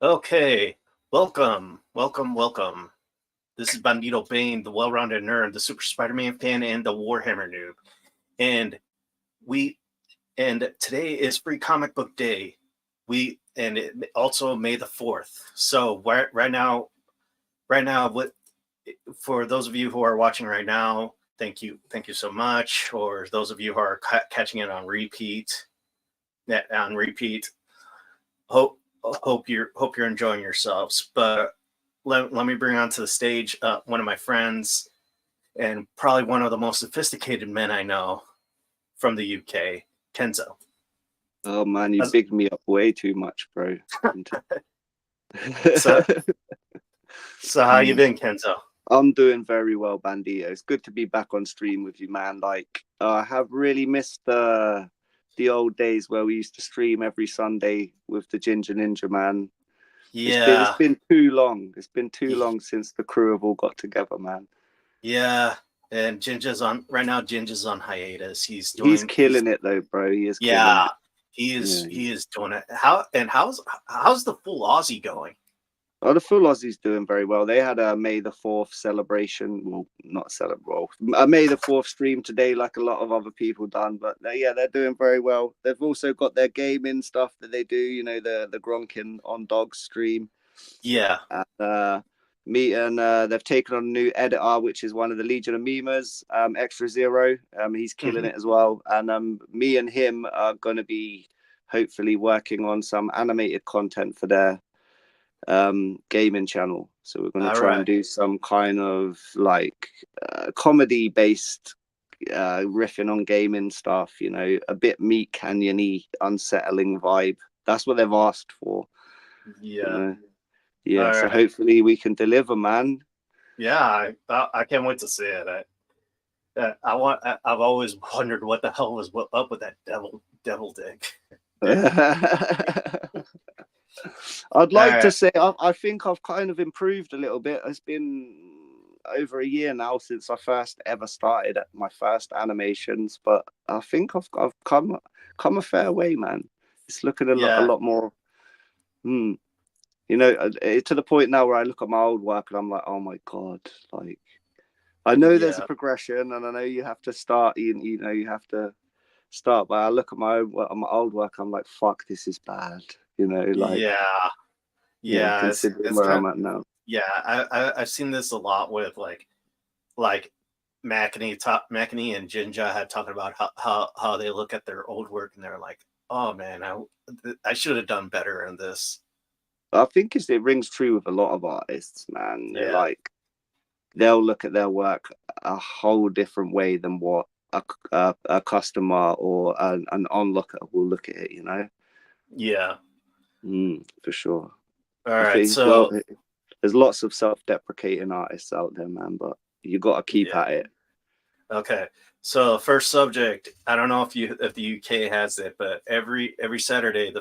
Okay, welcome. This is Bandito Bane, the well-rounded nerd, the Super Spider-Man fan, and the Warhammer noob. And we and today is Free Comic Book Day. Also May the 4th. So right now, what for those of you who are watching right now, thank you so much. Or those of you who are catching it on repeat, hope hope you're enjoying yourselves. But let me bring onto the stage one of my friends and probably one of the most sophisticated men I know from the UK, Kenzo. Oh man, you How's- bigged me up way too much, bro. So so how you Hmm. been, Kenzo? I'm doing very well, Bandito. It's good to be back on stream with you, man. I have really missed the old days where we used to stream every Sunday with the Ginger Ninja, man. It's Yeah, been too long. It's been too long since the crew have all got together, man. yeah. And Jinja's on right now. Jinja's on hiatus. He's killing it though, bro. He is killing Yeah, it. Yeah. he is doing it. How's the full Aussie going? Oh, the full Aussies doing very well. They had a May the 4th celebration. Well, not celebrate. Well, a May the 4th stream today, like a lot of other people done. But yeah, they're doing very well. They've also got their gaming stuff that they do. You know, the Gronkin on Dogs stream. Yeah. And, they've taken on a new editor, which is one of the Legion of Memers, Extra Zero. He's killing Mhm. it as well. And me and him are going to be hopefully working on some animated content for their gaming channel. So we're going to All try and right. do some kind of like comedy based riffing on gaming stuff, you know, a bit Meat Canyon-y, unsettling vibe. That's what they've asked for, you Yeah. know. Yeah, All so right. hopefully we can deliver, man. Yeah. I can't wait to see it. I've always wondered what the hell was up with that devil dick. I'd All like to right. say I think I've kind of improved a little bit. It's been over a year now since I first ever started at my first animations, but I think I've come a fair way, man. It's looking a Yeah. lot more. Hmm, you know, to the point now where I look at my old work and I'm like, oh my god, like I know there's a Yeah. progression and I know you have to start. You know, you have to start. But I look at my old work, I'm like, fuck, this is bad. You know, like Yeah. yeah, Yeah. considering It's where kind I'm at now. yeah. I've seen this a lot with like Makini and Jinja had talking about how they look at their old work and they're like, oh man, I should have done better in this. I think it rings true with a lot of artists, man. They're Yeah. like they'll look at their work a whole different way than what a customer or an onlooker will look at it. You know, Yeah. for sure. All I right. think well, So there's lots of self-deprecating artists out there, man, but you got to keep yeah. at it. Okay. So first subject, I don't know if the UK has it, but every Saturday,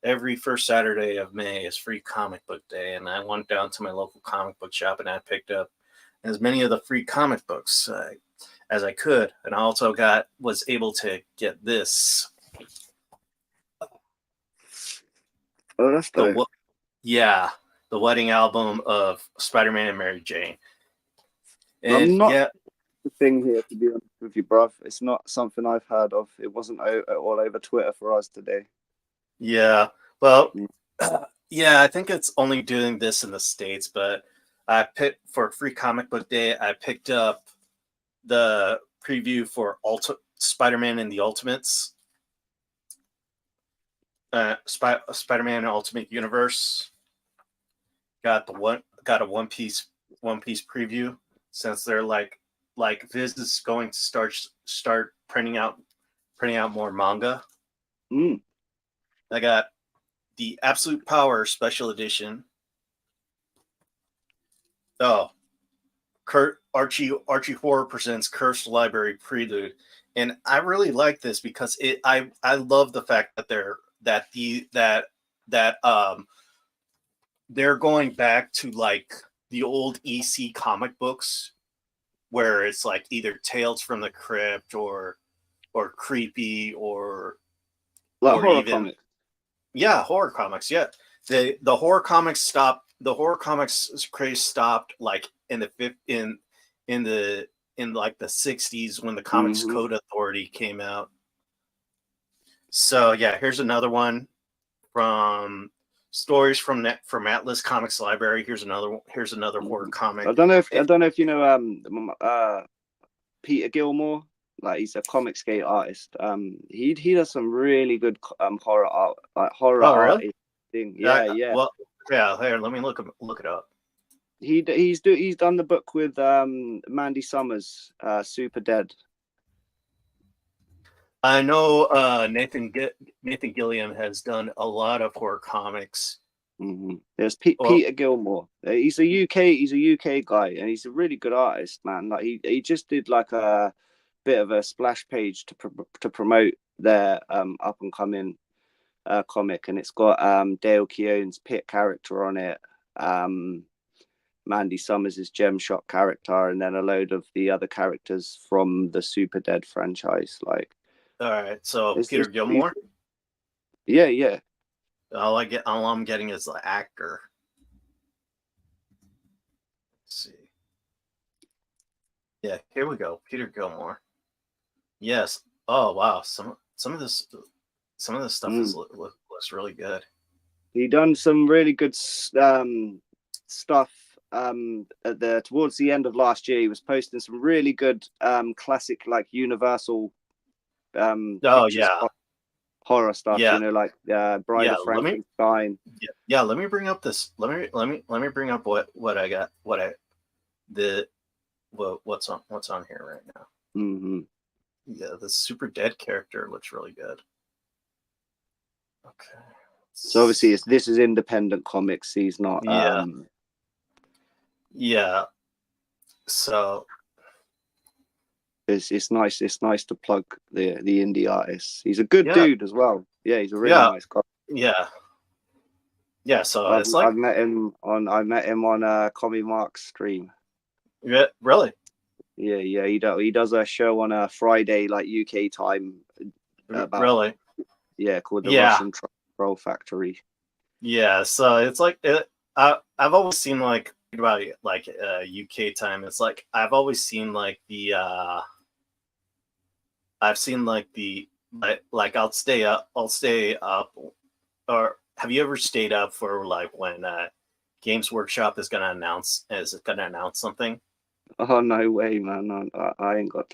every first Saturday of May is Free Comic Book Day, and I went down to my local comic book shop and I picked up as many of the free comic books as I could, and I also was able to get this Oh, that's the dope. yeah, the wedding album of Spider-Man and Mary Jane, and I'm not yeah, the thing here to be honest with you, bruv. It's not something I've heard of. It wasn't all over Twitter for us today. yeah. Well, Mm. yeah, I think it's only doing this in the States, but I picked for Free Comic Book Day. I picked up the preview for Spider-Man and the Ultimates, Spider-Man Ultimate Universe. Got a One Piece preview since they're like Viz is going to start printing out more manga. Mm. I got the Absolute Power Special Edition. Oh, Archie Horror presents Cursed Library Prelude, and I really like this because I love the fact that they're going back to like the old EC comic books where it's like either Tales from the Crypt or creepy Like or horror even comics. yeah, horror comics, yeah. the horror comics stopped. The horror comics craze stopped like in like the 60s when the Comics Hmm. Code Authority came out. So yeah, here's another one from stories from Atlas Comics Library. Here's another horror comic. I don't know if you know Peter Gilmore. Like he's a comic skate artist. He does some really good horror art, like horror Oh art really? thing. Yeah, yeah. Well, yeah. Here, let me look it up. He's done the book with Mandy Summers, Super Dead. I know Nathan Gilliam has done a lot of horror comics. Mm-hmm. There's Well, Peter Gilmore. He's a UK guy, and he's a really good artist, man. Like he just did like a bit of a splash page to promote their up and coming comic, and it's got Dale Keown's Pit character on it, Mandy Summers' Gem Shot character, and then a load of the other characters from the Super Dead franchise. Like, all right. So Peter it's Gilmore. yeah, yeah. All I'm getting is the actor. Let's see. Yeah, here we go. Peter Gilmore. Yes. Oh wow. Some of this stuff looks really good. He done some really good stuff at the towards the end of last year. He was posting some really good classic like Universal Oh pictures yeah. horror stuff. Yeah. You know, like Bride Yeah. of Frankenstein. Yeah. Let me bring up this. Let me bring up what I got. What's on here right now. Mm-hmm. Yeah, the Super Dead character looks really good. Okay. So obviously, this is independent comics. He's not. Yeah. Yeah. So It's nice. It's nice to plug the indie artists. He's a good yeah. dude as well. Yeah, he's a really Yeah. nice guy. Yeah. Yeah. So I've, it's like I've met him on Comic Mark's stream. yeah, really. Yeah. He does a show on a Friday, like UK time, about Really. called the Yeah. Russian Troll Factory. Yeah. So it's like I've always seen like about like UK time. It's like I've always seen like the I've seen like I'll stay up. Or have you ever stayed up for like when Games Workshop is gonna announce something? Oh no way, man! I ain't got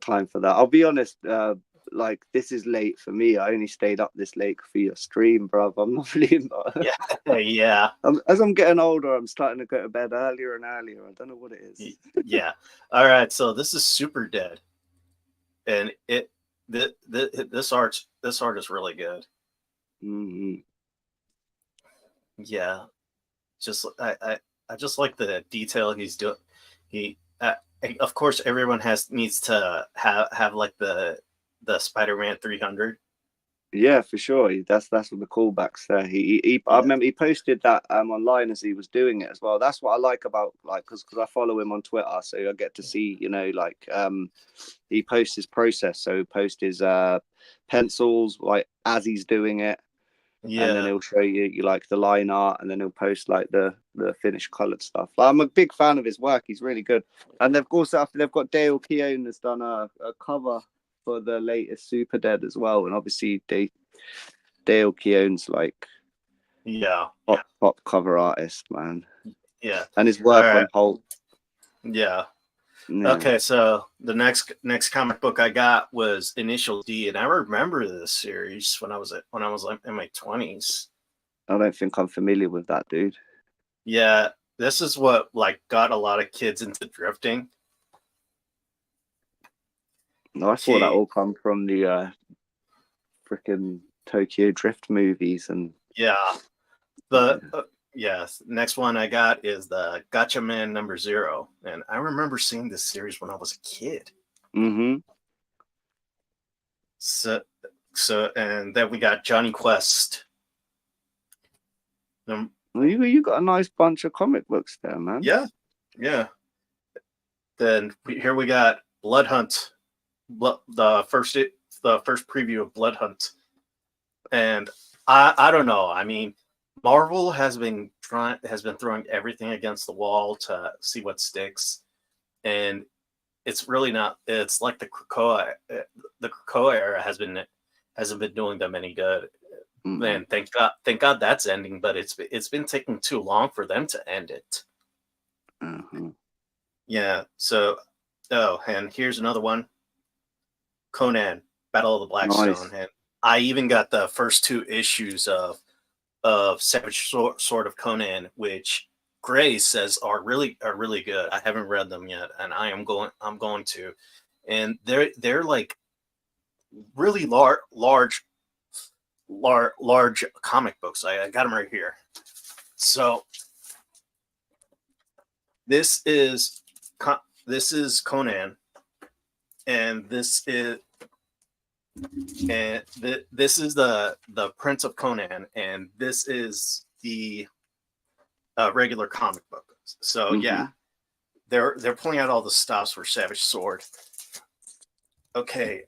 time for that. I'll be honest. Like this is late for me. I only stayed up this late for your stream, bro. I'm not really. Yeah. Yeah. As I'm getting older, I'm starting to go to bed earlier and earlier. I don't know what it is. Yeah. All right. So this is Super Dead, and this art is really good. Mm-hmm. Yeah. Just I just like the detail he's doing. He of course everyone needs to have like the Spider-Man 300. Yeah, for sure. That's what the callbacks there. I Yeah. remember he posted that online as he was doing it as well. That's what I like about like because I follow him on Twitter, so I get to see like he posts his process. So he posts his pencils like as he's doing it, and then Yeah. he'll show you like the line art, and then he'll post like the finished colored stuff. Like, I'm a big fan of his work. He's really good. And they've also they've got Dale Keown has done a cover for the latest Super Dead as well, and obviously Dale Keown's like Yeah. top cover artist, man, Yeah. and his All work right. on Hulk. Yeah. Yeah, Okay, so the next comic book I got was Initial D, and I remember this series when I was like in my 20s. I don't think I'm familiar with that dude. Yeah, this is what like got a lot of kids into drifting. No, I thought that all come from the freaking Tokyo Drift movies and Yeah. The next one I got is the Gotcha Man #0, and I remember seeing this series when I was a kid. Mm-hmm. So and then we got Johnny Quest. Well, you got a nice bunch of comic books there, man. Yeah. Then here we got Blood Hunt, the first preview of Blood Hunt, and I don't know. I mean, Marvel has been throwing everything against the wall to see what sticks, and it's really not. It's like the Krakoa era hasn't been doing them any good. Mm. Man, thank God that's ending, but it's been taking too long for them to end it. Uh-huh. Yeah. So, oh, and here's another one: Conan, Battle of the Blackstone, Nice. and I even got the first two issues of Savage Sword of Conan, which Gray says are really good. I haven't read them yet, and I'm going to, and they're like really large comic books. I got them right here. So this is this is Conan, and this is the Prince of Conan, and this is the regular comic book. So yeah, Mm-hmm. they're pulling out all the stops for Savage Sword. Okay,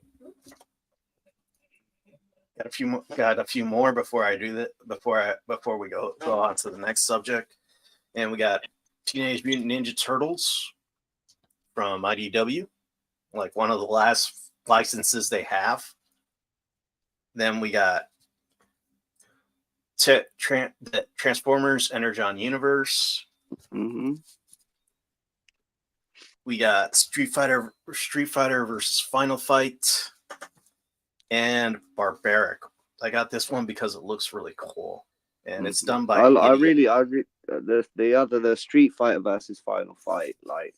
got a few more before I do that. Before we go on to the next subject, and we got Teenage Mutant Ninja Turtles from IDW, like one of the last licenses they have. Then we got the Transformers Energon Universe. Mm-hmm. We got Street Fighter versus Final Fight, and Barbaric. I got this one because it looks really cool, and it's done by Idiot. The Street Fighter versus Final Fight, like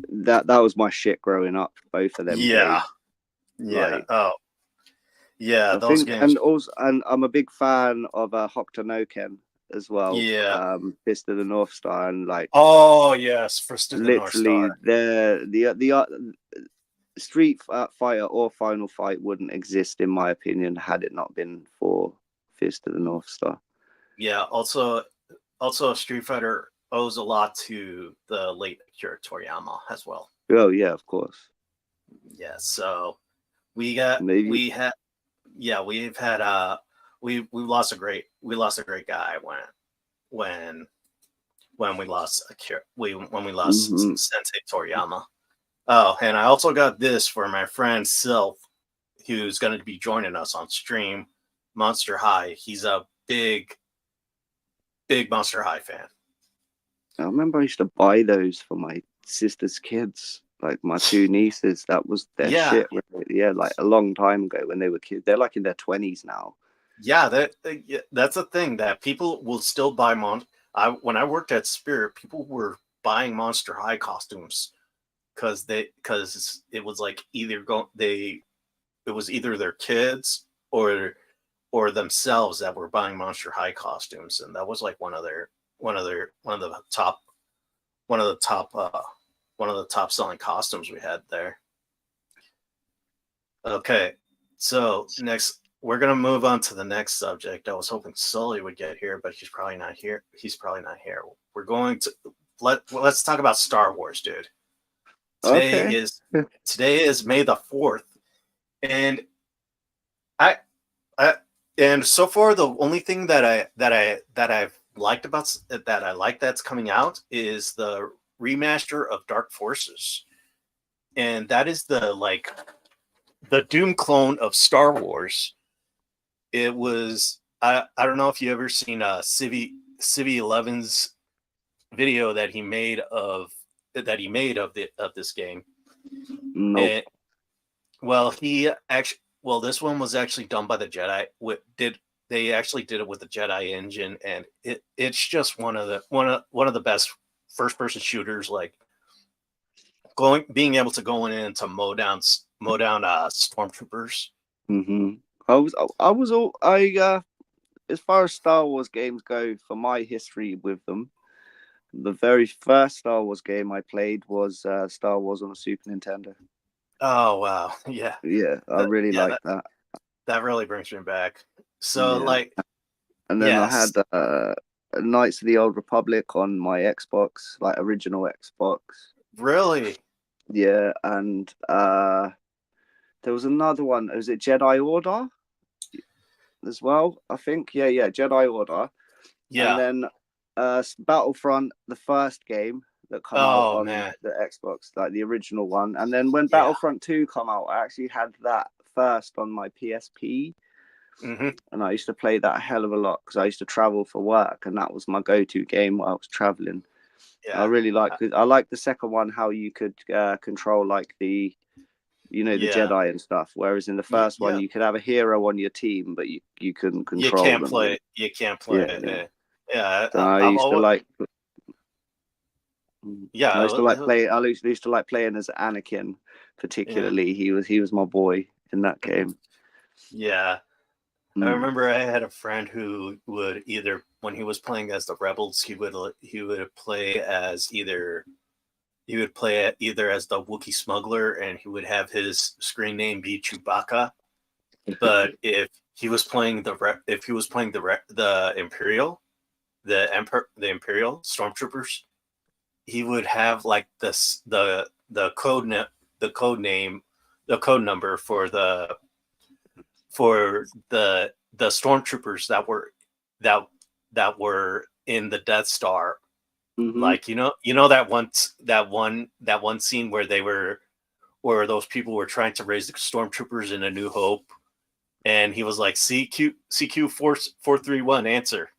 that was my shit growing up. Both of them Yeah, games, yeah. like Oh, yeah. I Those think, games. and I'm a big fan of Hokuto no Ken as well. Yeah. Fist of the North Star, and like Oh yes, Fist of the North Star. literally the Street Fighter or Final Fight wouldn't exist in my opinion had it not been for Fist of the North Star. Yeah. Also, Street Fighter owes a lot to the late Akira Toriyama as well. Oh yeah, of course. Yeah. So Maybe. we had yeah we've had we lost a great guy when when we lost Akira when we lost Mm-hmm. Sensei Toriyama. Oh, and I also got this for my friend Sylph, who's going to be joining us on stream. Monster High. He's a big Monster High fan. I remember I used to buy those for my sister's kids, like my two nieces. That was their Yeah, shit. Yeah, like a long time ago when they were kids. They're like in their 20s now. yeah. That's a thing that people will still buy. When I worked at Spirit, people were buying Monster High costumes because it was like it was either their kids or themselves that were buying Monster High costumes, and that was like one of the top one of the top one of the top selling costumes we had there. Okay, so next we're gonna move on to the next subject. I was hoping Sully would get here, but he's probably not here. We're going to let's talk about Star Wars, dude. Today Okay. is today is May the 4th, and I I and so far the only thing I've liked about that I like that's coming out is the remaster of Dark Forces, and that is the Doom clone of Star Wars. It was I don't know if you ever seen Civi 11's video of this game. Nope. And well, this one was actually done by the Jedi. They actually did it with the Jedi engine, and it's just one of the best first person shooters. Like being able to go in and to mow down stormtroopers. Mm-hmm. I was all I as far as Star Wars games go, for my history with them, the very first Star Wars game I played was Star Wars on a Super Nintendo. Oh wow, yeah, Yeah, I really yeah, like that. that really brings me back. So Yeah, and then I had yes, Knights of the Old Republic on my Xbox, like original Xbox. really, Yeah, and there was another one. Was it Jedi Order? as well. I think. Yeah, Jedi Order, and Yeah. then Battlefront, the first game that come out Oh on man. the Xbox, like the original one. And then when Yeah. Battlefront 2 come out, I actually had that first on my PSP, Hmm. and I used to play that a hell of a lot because I used to travel for work, and that was my go-to game while I was traveling. I Yeah. really like it. I like the second one, how you could control like the the Yeah. Jedi and stuff. Whereas in the first one, Yeah. you could have a hero on your team, but you couldn't You control can't them. play Really. it. You can't play Yeah, it. yeah. Yeah. So I I've used to always. like. I Yeah. used to like play. I used to like playing as Anakin, Yeah. particularly. He was my boy in that game. Yeah. I Mm. remember I had a friend who would either, when he was playing as the rebels, he would play as either he would play it either as the Wookiee smuggler, and he would have his screen name be Chewbacca. But if he was playing the Imperial, the Imperial stormtroopers, he would have like the the code name, the code number for the stormtroopers that that were in the Death Star. Hmm. Like that one scene where those people were trying to raise the stormtroopers in A New Hope, and he was like CQ 431 answer.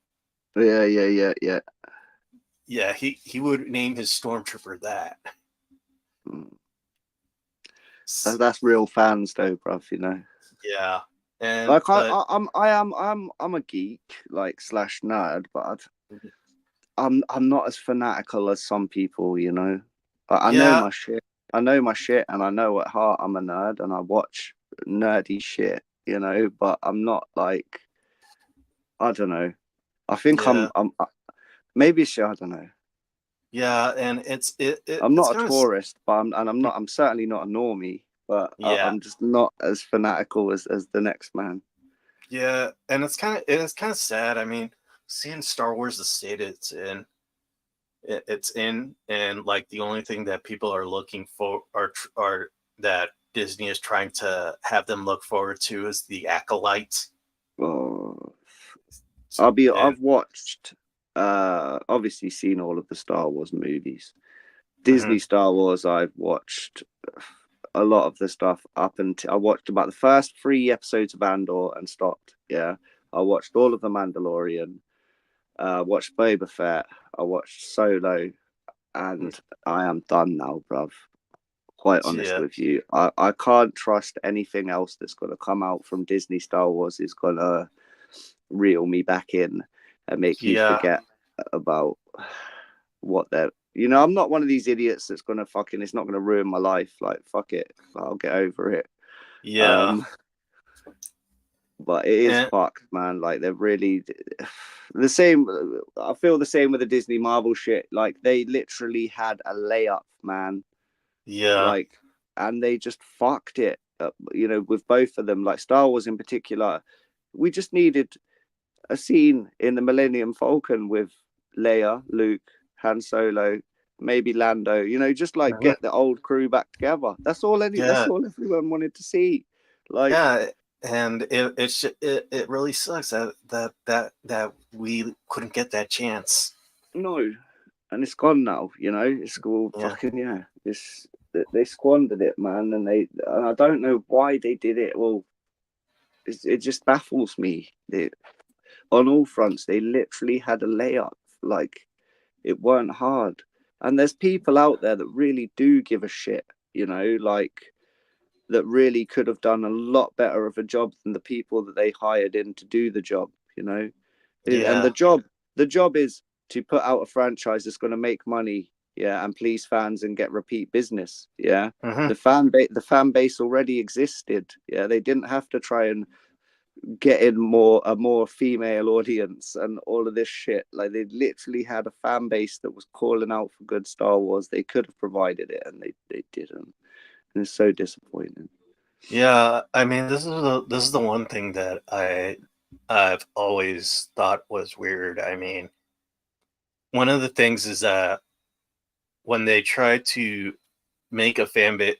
Yeah. Yeah, he would name his stormtrooper that. Mm. That's real fans, though, bruv. Yeah, and Like but I'm a geek, like slash nerd, but I'm not as fanatical as some people. I know yeah, my shit. I know my shit, and I know at heart I'm a nerd, and I watch nerdy shit. But I'm not like, I don't know. I think yeah, maybe it's I don't know. yeah, and I'm it's not a kind of tourist, but I'm certainly not a normie. But yeah, I'm just not as fanatical as the next man. yeah, and it's kind of sad. I mean, seeing Star Wars the state it's in, and like the only thing that people are looking for are that Disney is trying to have them look forward to is the acolyte. Oh, And I've watched, obviously seen all of the Star Wars movies. Disney mhm, Star Wars, I've watched a lot of the stuff up until I watched about the first 3 episodes of Andor and stopped. Yeah, I watched all of the Mandalorian. Watched Boba Fett. I watched Solo, and I am done now, bruv. Quite honest yeah, with you, I can't trust anything else that's going to come out from Disney Star Wars is going to reel me back in and make me yeah, forget about what they're. I'm not one of these idiots that's gonna fucking. It's not gonna ruin my life. Like fuck it, I'll get over it. yeah, Um, but it is and fucked, man. Like they're really the same. I feel the same with the Disney Marvel shit. Like they literally had a layup, man. yeah, Like, and they just fucked it. With both of them. Like Star Wars in particular, we just needed a scene in the Millennium Falcon with Leia, Luke, Han Solo, maybe Lando. Just like mhm, get the old crew back together. That's all. That's yeah, all everyone wanted to see. Like, yeah. And it really sucks that we couldn't get that chance. no, and it's gone now. It's all Yeah, fucking yeah. They squandered it, man, and I don't know why they did it. Well, it just baffles me. On all fronts, they literally had a layup. Like it weren't hard. And there's people out there that really do give a shit, like that really could have done a lot better of a job than the people that they hired in to do the job. And yeah, the job is to put out a franchise that's going to make money, yeah, and please fans and get repeat business, yeah. hmm, The fan base already existed, yeah. They didn't have to try and get in a more female audience and all of this shit. Like they literally had a fan base that was calling out for good Star Wars. They could have provided it, and they didn't. And it's so disappointing. yeah. I mean, this is the one thing that I've always thought was weird. I mean, one of the things is that when they make a fan base,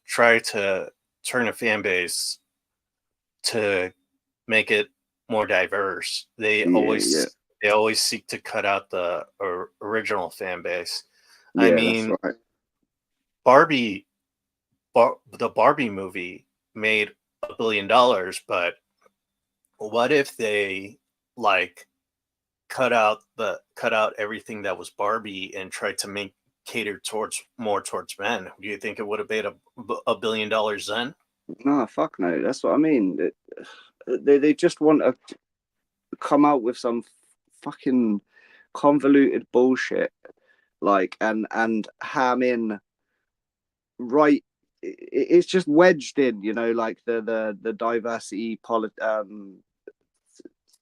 try to turn a fan base to make it more diverse. They Yeah, yeah, always seek to cut out the original fan base. I yeah. That's mean, right. Barbie, the Barbie movie made $1 billion, but what if they like cut out everything that was Barbie and tried to make cater towards more towards men? Do you think it would have made $1 billion then? No, fuck no. That's what I mean. They just want to come out with some fucking convoluted bullshit, like, and ham in right. It's just wedged in, like the diversity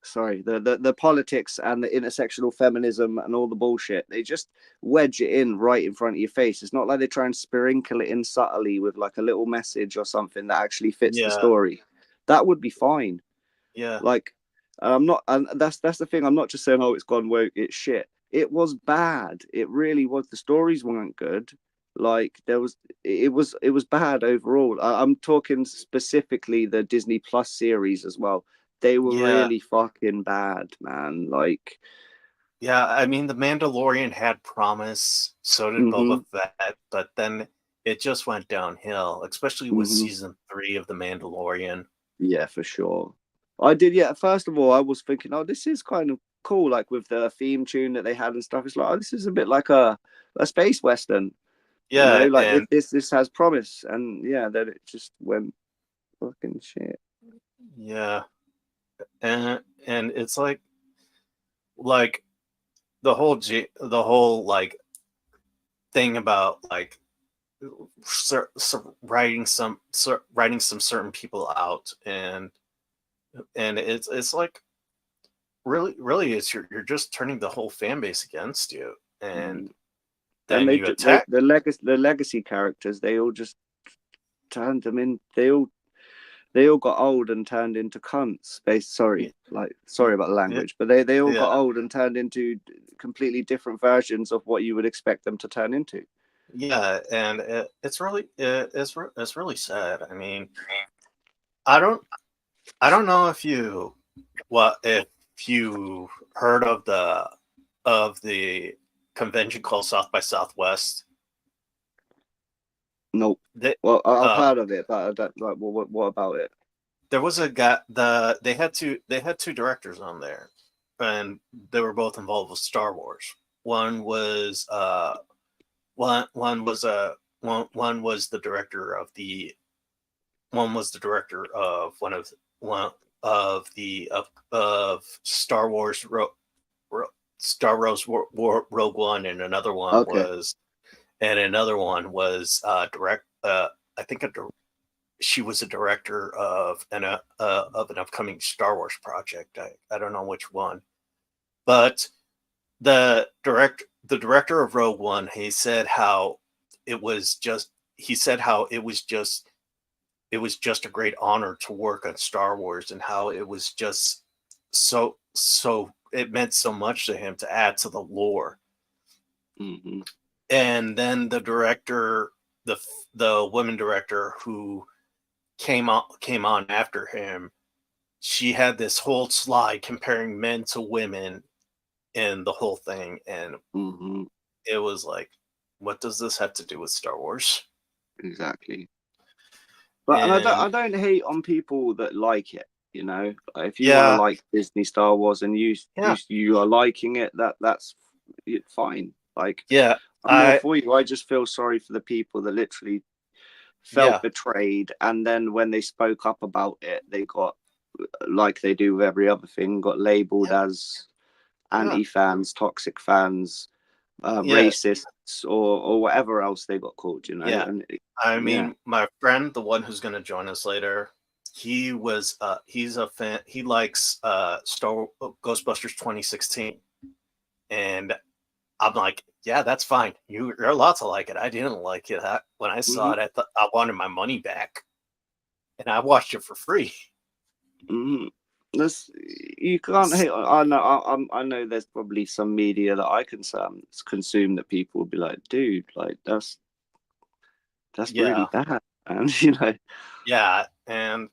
sorry, the politics and the intersectional feminism and all the bullshit. They just wedge it in right in front of your face. It's not like they try and sprinkle it in subtly with like a little message or something that actually fits the Yeah, story. That would be fine. yeah, Like, I'm not, and that's the thing. I'm not just saying, oh, it's gone woke, it's shit. It was bad. It really was. The stories weren't good. Like it was bad overall. I'm talking specifically the Disney Plus series as well. They were yeah, really fucking bad, man. Like, yeah. I mean, The Mandalorian had promise, so did mm-hmm, Boba Fett, but then it just went downhill, especially with mm-hmm. season 3 of The Mandalorian. Yeah, for sure. I did. Yeah, first of all, I was thinking, oh, this is kind of cool, like with the theme tune that they had and stuff. It's like, oh, this is a bit like a space western. Yeah, Like and this has promise, and yeah, then it just went fucking shit. yeah, and it's like the whole like thing about like writing some certain people out, and it's like really it's you're just turning the whole fan base against you, and Mm. And then you attack. the legacy characters, they all just turned them in. They all got old and turned into cunts. Y- Sorry about the y- language, but they all yeah, got old and turned into completely different versions of what you would expect them to turn into. yeah, and it's really sad. I mean, I don't I don't know if you heard of the convention called South by Southwest. Nope. That Well, I've uh, heard of it, but I don't like. Well, what about it? there was a guy. They had two directors on there, and they were both involved with Star Wars. One was one was one was the director of the one was the director of one of Star Wars Star Wars Rogue One, and Okay. another one was direct. I think she was a director of an upcoming Star Wars project. I don't know which one, but the director of Rogue One, he said how it was just he said how it was just a great honor to work on Star Wars, and how it was just so it meant so much to him to add to the lore. Hmm. And then the the woman director who came on after him, she had this whole slide comparing men to women and the whole thing, and Hmm. it was like, what does this have to do with Star Wars? Exactly. But and And I don't hate on people that like it. Like, if you want to yeah, like Disney Star Wars and yeah, you are liking it, that's fine. Like, yeah, I'm all I for you. I just feel sorry for the people that literally felt yeah, betrayed, and then when they spoke up about it, they got, like they do with every other thing, got labeled yeah, as yeah, anti-fans, toxic fans, yeah, racists, or whatever else they got called. yeah. And I yeah. mean, my friend, the one who's going to join us later, he's a fan. He likes Ghostbusters 2016, and I'm like, yeah, that's fine. You're allowed to like it. I didn't like it. When I saw Hmm. it, I thought I wanted my money back, and I watched it for free. Hmm. That's, you can't hate. I know. I know. There's probably some media that I consume that people would be like, dude, like that's really Yeah, bad, and. yeah, and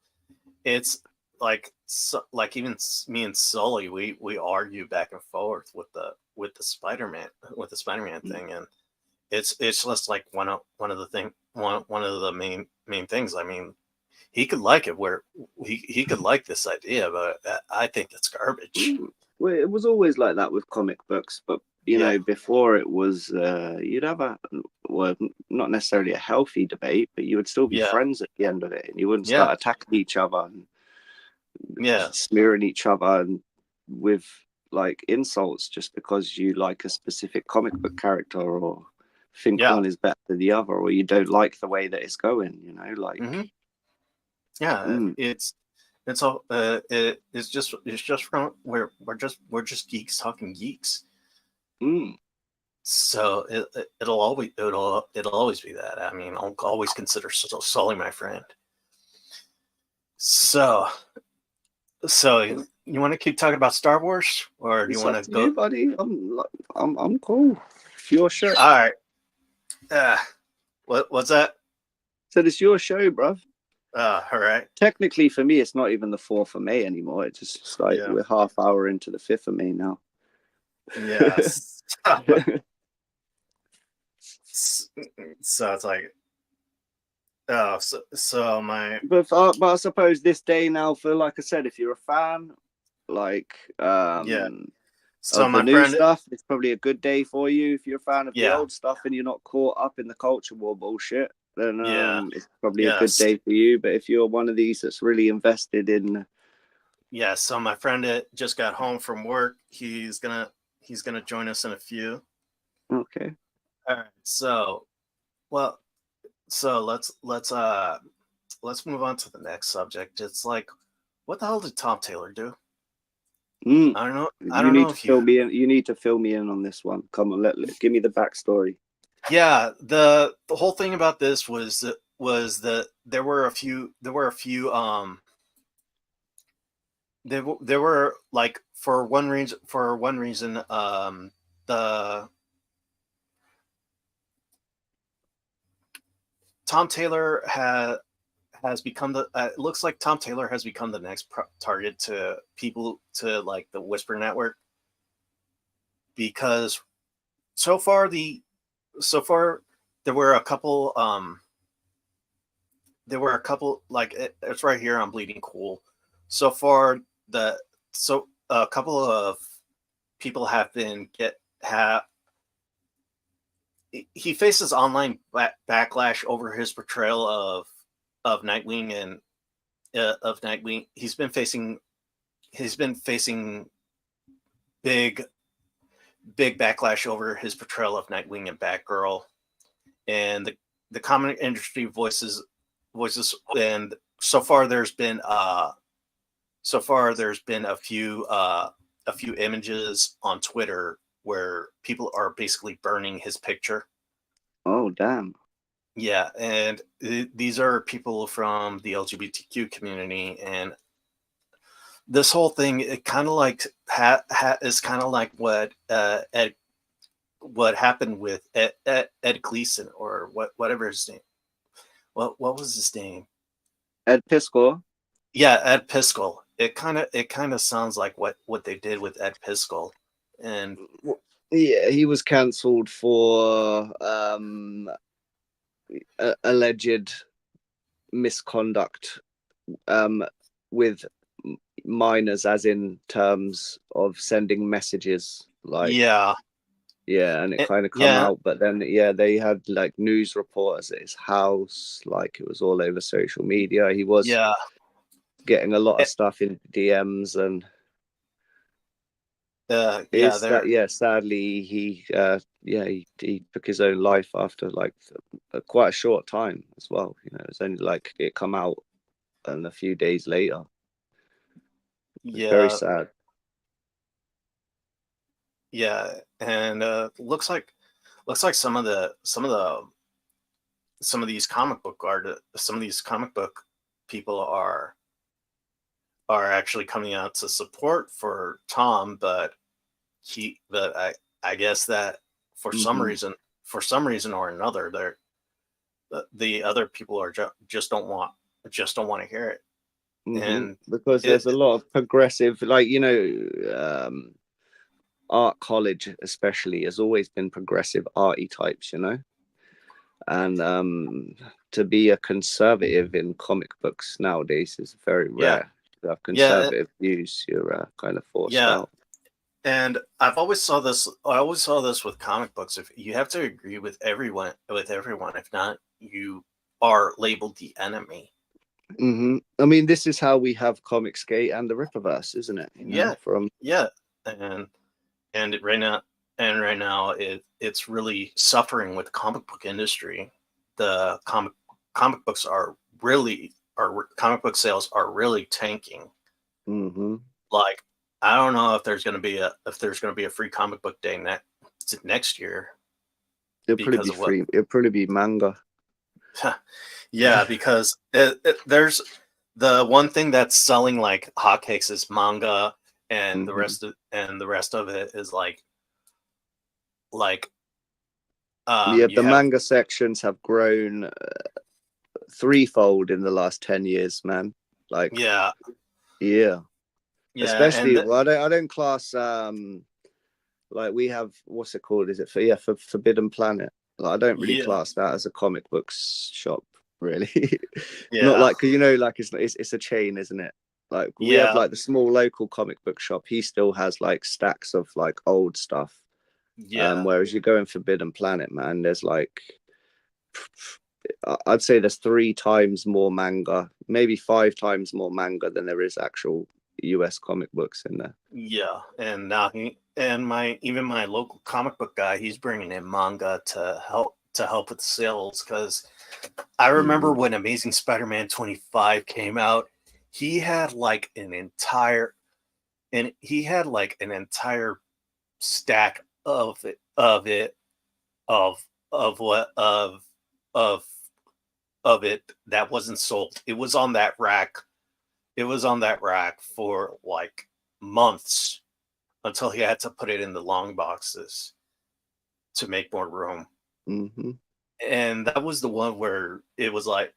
it's like even me and Sully, we argue back and forth with the Spider-Man thing, and it's just like one of the main things. I mean, he could like it where he could like this idea, but I think that's garbage. Well, it was always like that with comic books, but you Yeah, know, before it was you'd have a well, not necessarily a healthy debate, but you would still be yeah, friends at the end of it, and you wouldn't yeah, start attacking each other and yeah, smearing each other and with like insults just because you like a specific comic book character or think yeah. one is better than the other or you don't like the way that it's going, you know, like Hmm. Yeah, mm, it's all it's just from we're just geeks talking geeks. mm. So it'll always be that. I mean, I'll always consider Sully my friend. So so you want to keep talking about Star Wars, or do you It's want up to to go? you, buddy. I'm cool. It's your show. All right. Uh, what's that? Said it's your show, bruv. All right. Technically, for me, it's not even the 4th of May anymore. It's like Yeah. we're half hour into the 5th of May now. Yes. So it's like, oh, so my But I suppose this day now, for like I said, if you're a fan, like yeah. So of the my new friend, stuff, it's probably a good day for you. If you're a fan of the yeah, old stuff and you're not caught up in the culture war bullshit, then yeah, it's probably a good yes, day for you. But if you're one of these that's really invested in, yeah. So my friend just got home from work. He's gonna join us in a few. okay, All right. Well, so let's move on to the next subject. It's like, what the hell did Tom Taylor do? mm, I don't know. I you don't need know to if you. fill me in. You need to fill me in on this one. Come on, give me the backstory. Yeah, the whole thing about this was that there were like for one reason the Tom Taylor has become the it looks like Tom Taylor has become the next target to people to like the Whisper Network, because so far the so far there were a couple like it's right here on Bleeding Cool. So far the so a couple of people have been get have he faces online backlash over his portrayal of Nightwing and of Nightwing. He's been facing big big backlash over his portrayal of Nightwing and Batgirl, and the comic industry voices, and so far there's been a few images on Twitter where people are basically burning his picture. Oh damn. Yeah, and these are people from the LGBTQ community, and this whole thing it kind of like is kind of like what happened with Ed Gleason, or whatever his name. What was his name? Ed Piscor. Yeah, Ed Piscol. It kind of sounds like what they did with Ed Piscol, and Yeah, he was cancelled for alleged misconduct with minors, as in terms of sending messages. Like, yeah, yeah, and it kind of come yeah, out, but then yeah, they had like news reporters at his house. Like it was all over social media. He was yeah, getting a lot of eh, stuff in DMs and yeah. is that They're yeah sadly he took his own life after like quite a short time as well, you know. It's only like it come out and a few days later. It's very yeah, sad. yeah, and looks like some of these comic book people are actually coming out to support for Tom, but I guess that for some Hmm. reason or another, the other people just don't want to hear it. and Because it, there's a lot of progressive, like, art college especially has always been progressive arty types, and to be a conservative in comic books nowadays is very yeah, rare. To have yeah, conservative views, you're kind of forced yeah. out. And I've always saw this. I always saw this with comic books. If you have to agree with everyone, if not, you are labeled the enemy. I mean, this is how we have Comicsgate and the Ripperverse, isn't it? Yeah, From yeah, and and right now, it's really suffering with the comic book industry. The comic books are really are comic book sales are really tanking. hmm Like, I don't know if there's going to be a free comic book day next year it'll probably because be of what. free. It'll probably be manga. Yeah, because there's the one thing that's selling like hotcakes is manga, and hmm the rest of it is like Yeah, you the have. manga sections have grown threefold in the last 10 years, man. Like, Yeah, yeah, yeah, especially well, I don't class like we have what's it called? Is it for Forbidden Planet? Like, I don't really yeah, class that as a comic books shop, really. Not yeah, like because like it's a chain, isn't it? Like we have yeah, like the small local comic book shop. He still has like stacks of like old stuff. yeah, Whereas you go in Forbidden Planet, man, there's like I'd say there's 3 times more manga, maybe 5 times more manga than there is actual US comic books in there. yeah. And now my local comic book guy, he's bringing in manga to help with sales because I remember Mm-hmm. when Amazing Spider-Man 25 came out, he had like an entire stack of of what of of it that wasn't sold. It was on that rack. It was on that rack for like months until he had to put it in the long boxes to make more room. Mm-hmm. And that was the one where it was like,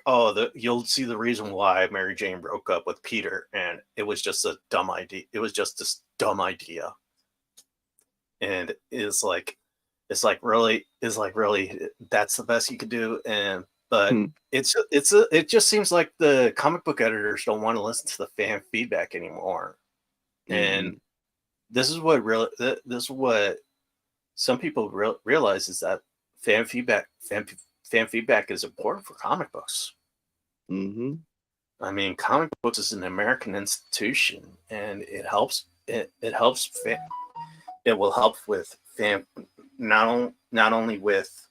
oh, you'll see the reason why Mary Jane broke up with Peter, and it was just a dumb idea. It was just this dumb idea, and it's like really that's the best you could do. And but it just seems like the comic book editors don't want to listen to the fan feedback anymore. Mm-hmm. And this is what some people realize is that fan feedback fan fan feedback is important for comic books. Mm-hmm. I mean, comic books is an American institution, and it helps it will help with fan not only with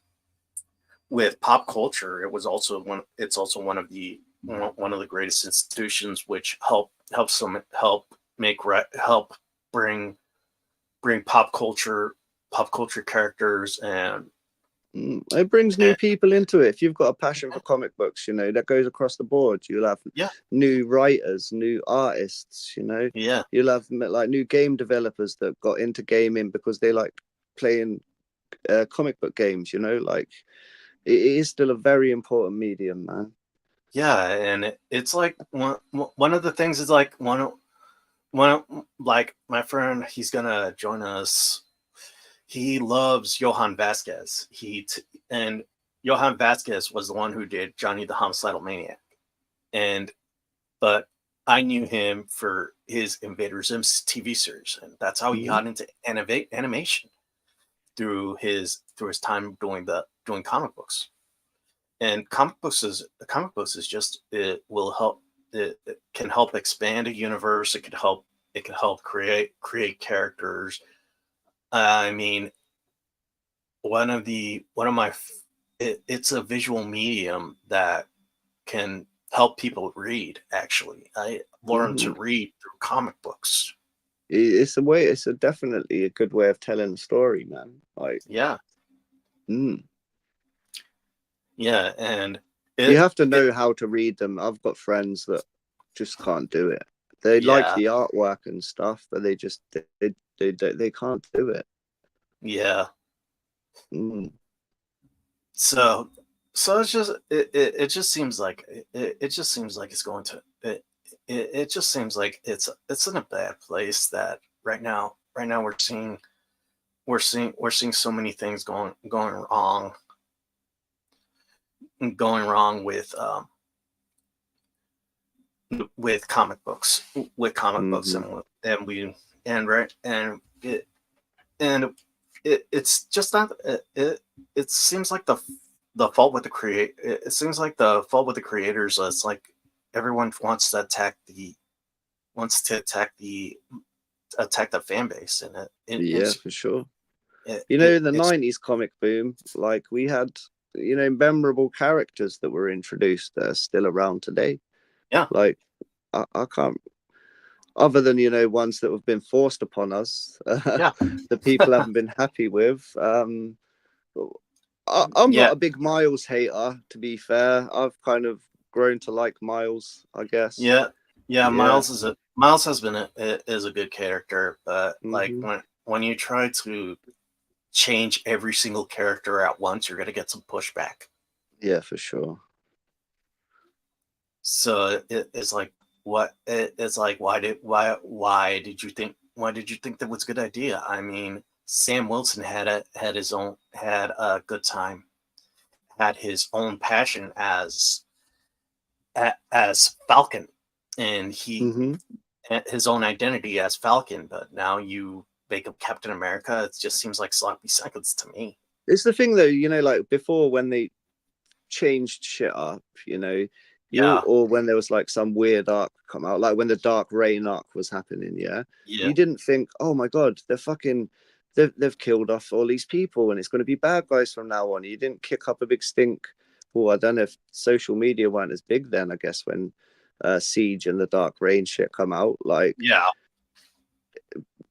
pop culture. It's also one of the greatest institutions which help bring pop culture characters It brings new and people into it. If you've got a passion for comic books, that goes across the board. You'll have yeah, new writers, new artists, yeah, you'll have like new game developers that got into gaming because they like playing comic book games, like it is still a very important medium, man. yeah. And it's like one of the things is like one like my friend, he's gonna join us. He loves Johann Vasquez. And Johann Vasquez was the one who did Johnny the Homicidal Maniac. And but I knew him for his Invader Zim's TV series, and that's how he Mm-hmm. got into animation through his time doing comic books. And comic books is just it will help it can help expand a universe. It can help create characters. I mean, one of my it's a visual medium that can help people read. Actually, I learned Mm-hmm. to read through comic books. It's a way. It's definitely a good way of telling a story, man. Like, Yeah, mm. yeah, and You it have to it know how to read them. I've got friends that just can't do it. They like yeah, the artwork and stuff, but they can't do it. yeah. Mm. So So it's just it just seems like it just seems like it's going to it just seems like it's in a bad place that right now we're seeing so many things going wrong with comic books Hmm. and we and right and it's just not it seems like the fault with the create it seems like the fault with the creators. It's like everyone wants to attack the fan base, and Yeah, for sure. In the it's 90s comic boom, like we had, memorable characters that were introduced that are still around today. yeah, Like, I can't, other than, ones that have been forced upon us, yeah. that people haven't been happy with. I'm not Yeah, a big Miles hater, to be fair. I've kind of grown to like Miles, I guess. yeah, yeah. Yeah. Miles has been is a good character, but like Hmm. when you try to change every single character at once, you're gonna get some pushback. Yeah, for sure. So it's like it's like why did you think that was a good idea? I mean, Sam Wilson had a good time, had his own passion as Falcon, and Hmm. his own identity as Falcon. But now you make him Captain America. It just seems like sloppy seconds to me. It's the thing, though, like before when they changed shit up, Yeah, or when there was like some weird arc come out, like when the Dark Reign arc was happening, yeah, yeah, you didn't think, oh my god, they've killed off all these people and it's going to be bad guys from now on. You didn't kick up a big stink. Well, I don't know if social media weren't as big then, I guess, when Siege and the Dark Reign shit come out. Like, yeah,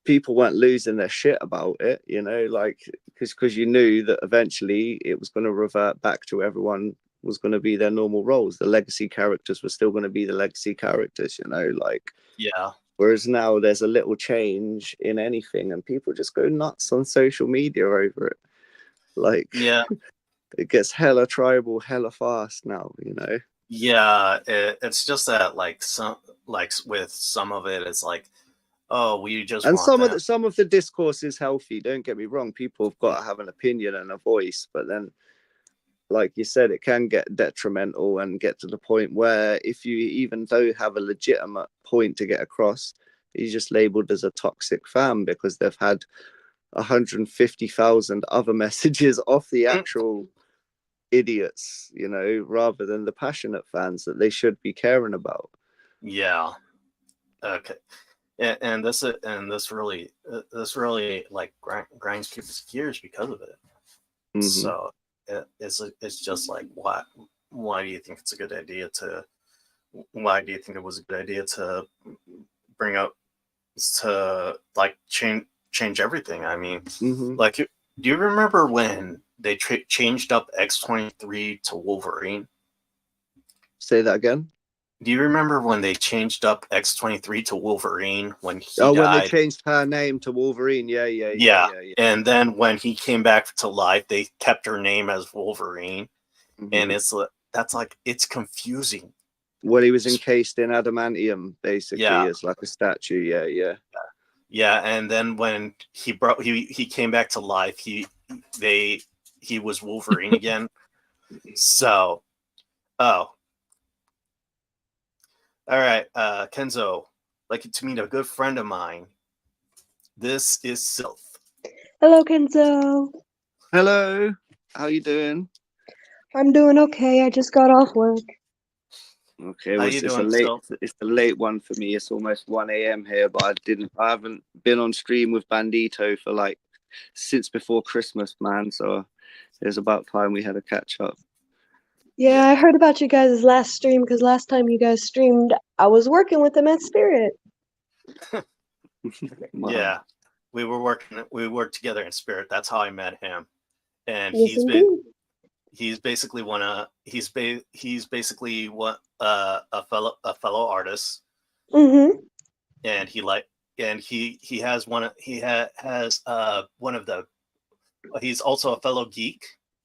people weren't losing their shit about it, like, because you knew that eventually it was going to revert back to everyone was going to be their normal roles. The legacy characters were still going to be the legacy characters, like. yeah, Whereas now there's a little change in anything, and people just go nuts on social media over it. Like, yeah. it gets hella tribal, hella fast now. Yeah, it's just that like with some of it, it's like, oh, we just And want some of them. the discourse is healthy. Don't get me wrong; people have got to have an opinion and a voice, but then, like you said, it can get detrimental and get to the point where if you even though have a legitimate point to get across, you're just labeled as a toxic fan because they've had 150,000 other messages off the Mm, actual idiots, rather than the passionate fans that they should be caring about. yeah, okay. And this really like grinds people's gears because of it. Hmm. So it's just like why do you think it's a good idea to why do you think it was a good idea to bring up to like change everything? I mean, Hmm. like, do you remember when they changed up X-23 to Wolverine? Say that again. Do you remember when they changed up X-23 to Wolverine when he Oh, when they died? changed her name to Wolverine. Yeah, yeah, yeah, Yeah. yeah, yeah. And then when he came back to life, they kept her name as Wolverine. And Hmm. that's like, it's confusing. Well, he was encased in adamantium, basically, Yeah. as like a statue. Yeah, yeah. Yeah. And then when he came back to life, they, he was Wolverine again. So, oh, all right. Kenzo, like to meet a good friend of mine. This is Sylph. Hello, Kenzo. Hello. How you doing? I'm doing okay. I just got off work. Okay, How well, you doing, Sylph? it's the late one for me. It's almost 1 a.m. here, but I haven't been on stream with Bandito for like since before Christmas, man. So it was about time we had a catch up. Yeah, I heard about you guys' last stream because last time you guys streamed, I was working with them at Spirit. Wow. Yeah, we worked together in spirit. That's how I met him. And Yes, indeed. he's basically he's basically what a fellow artist. Mm-hmm. And he has one of the he's also a fellow geek,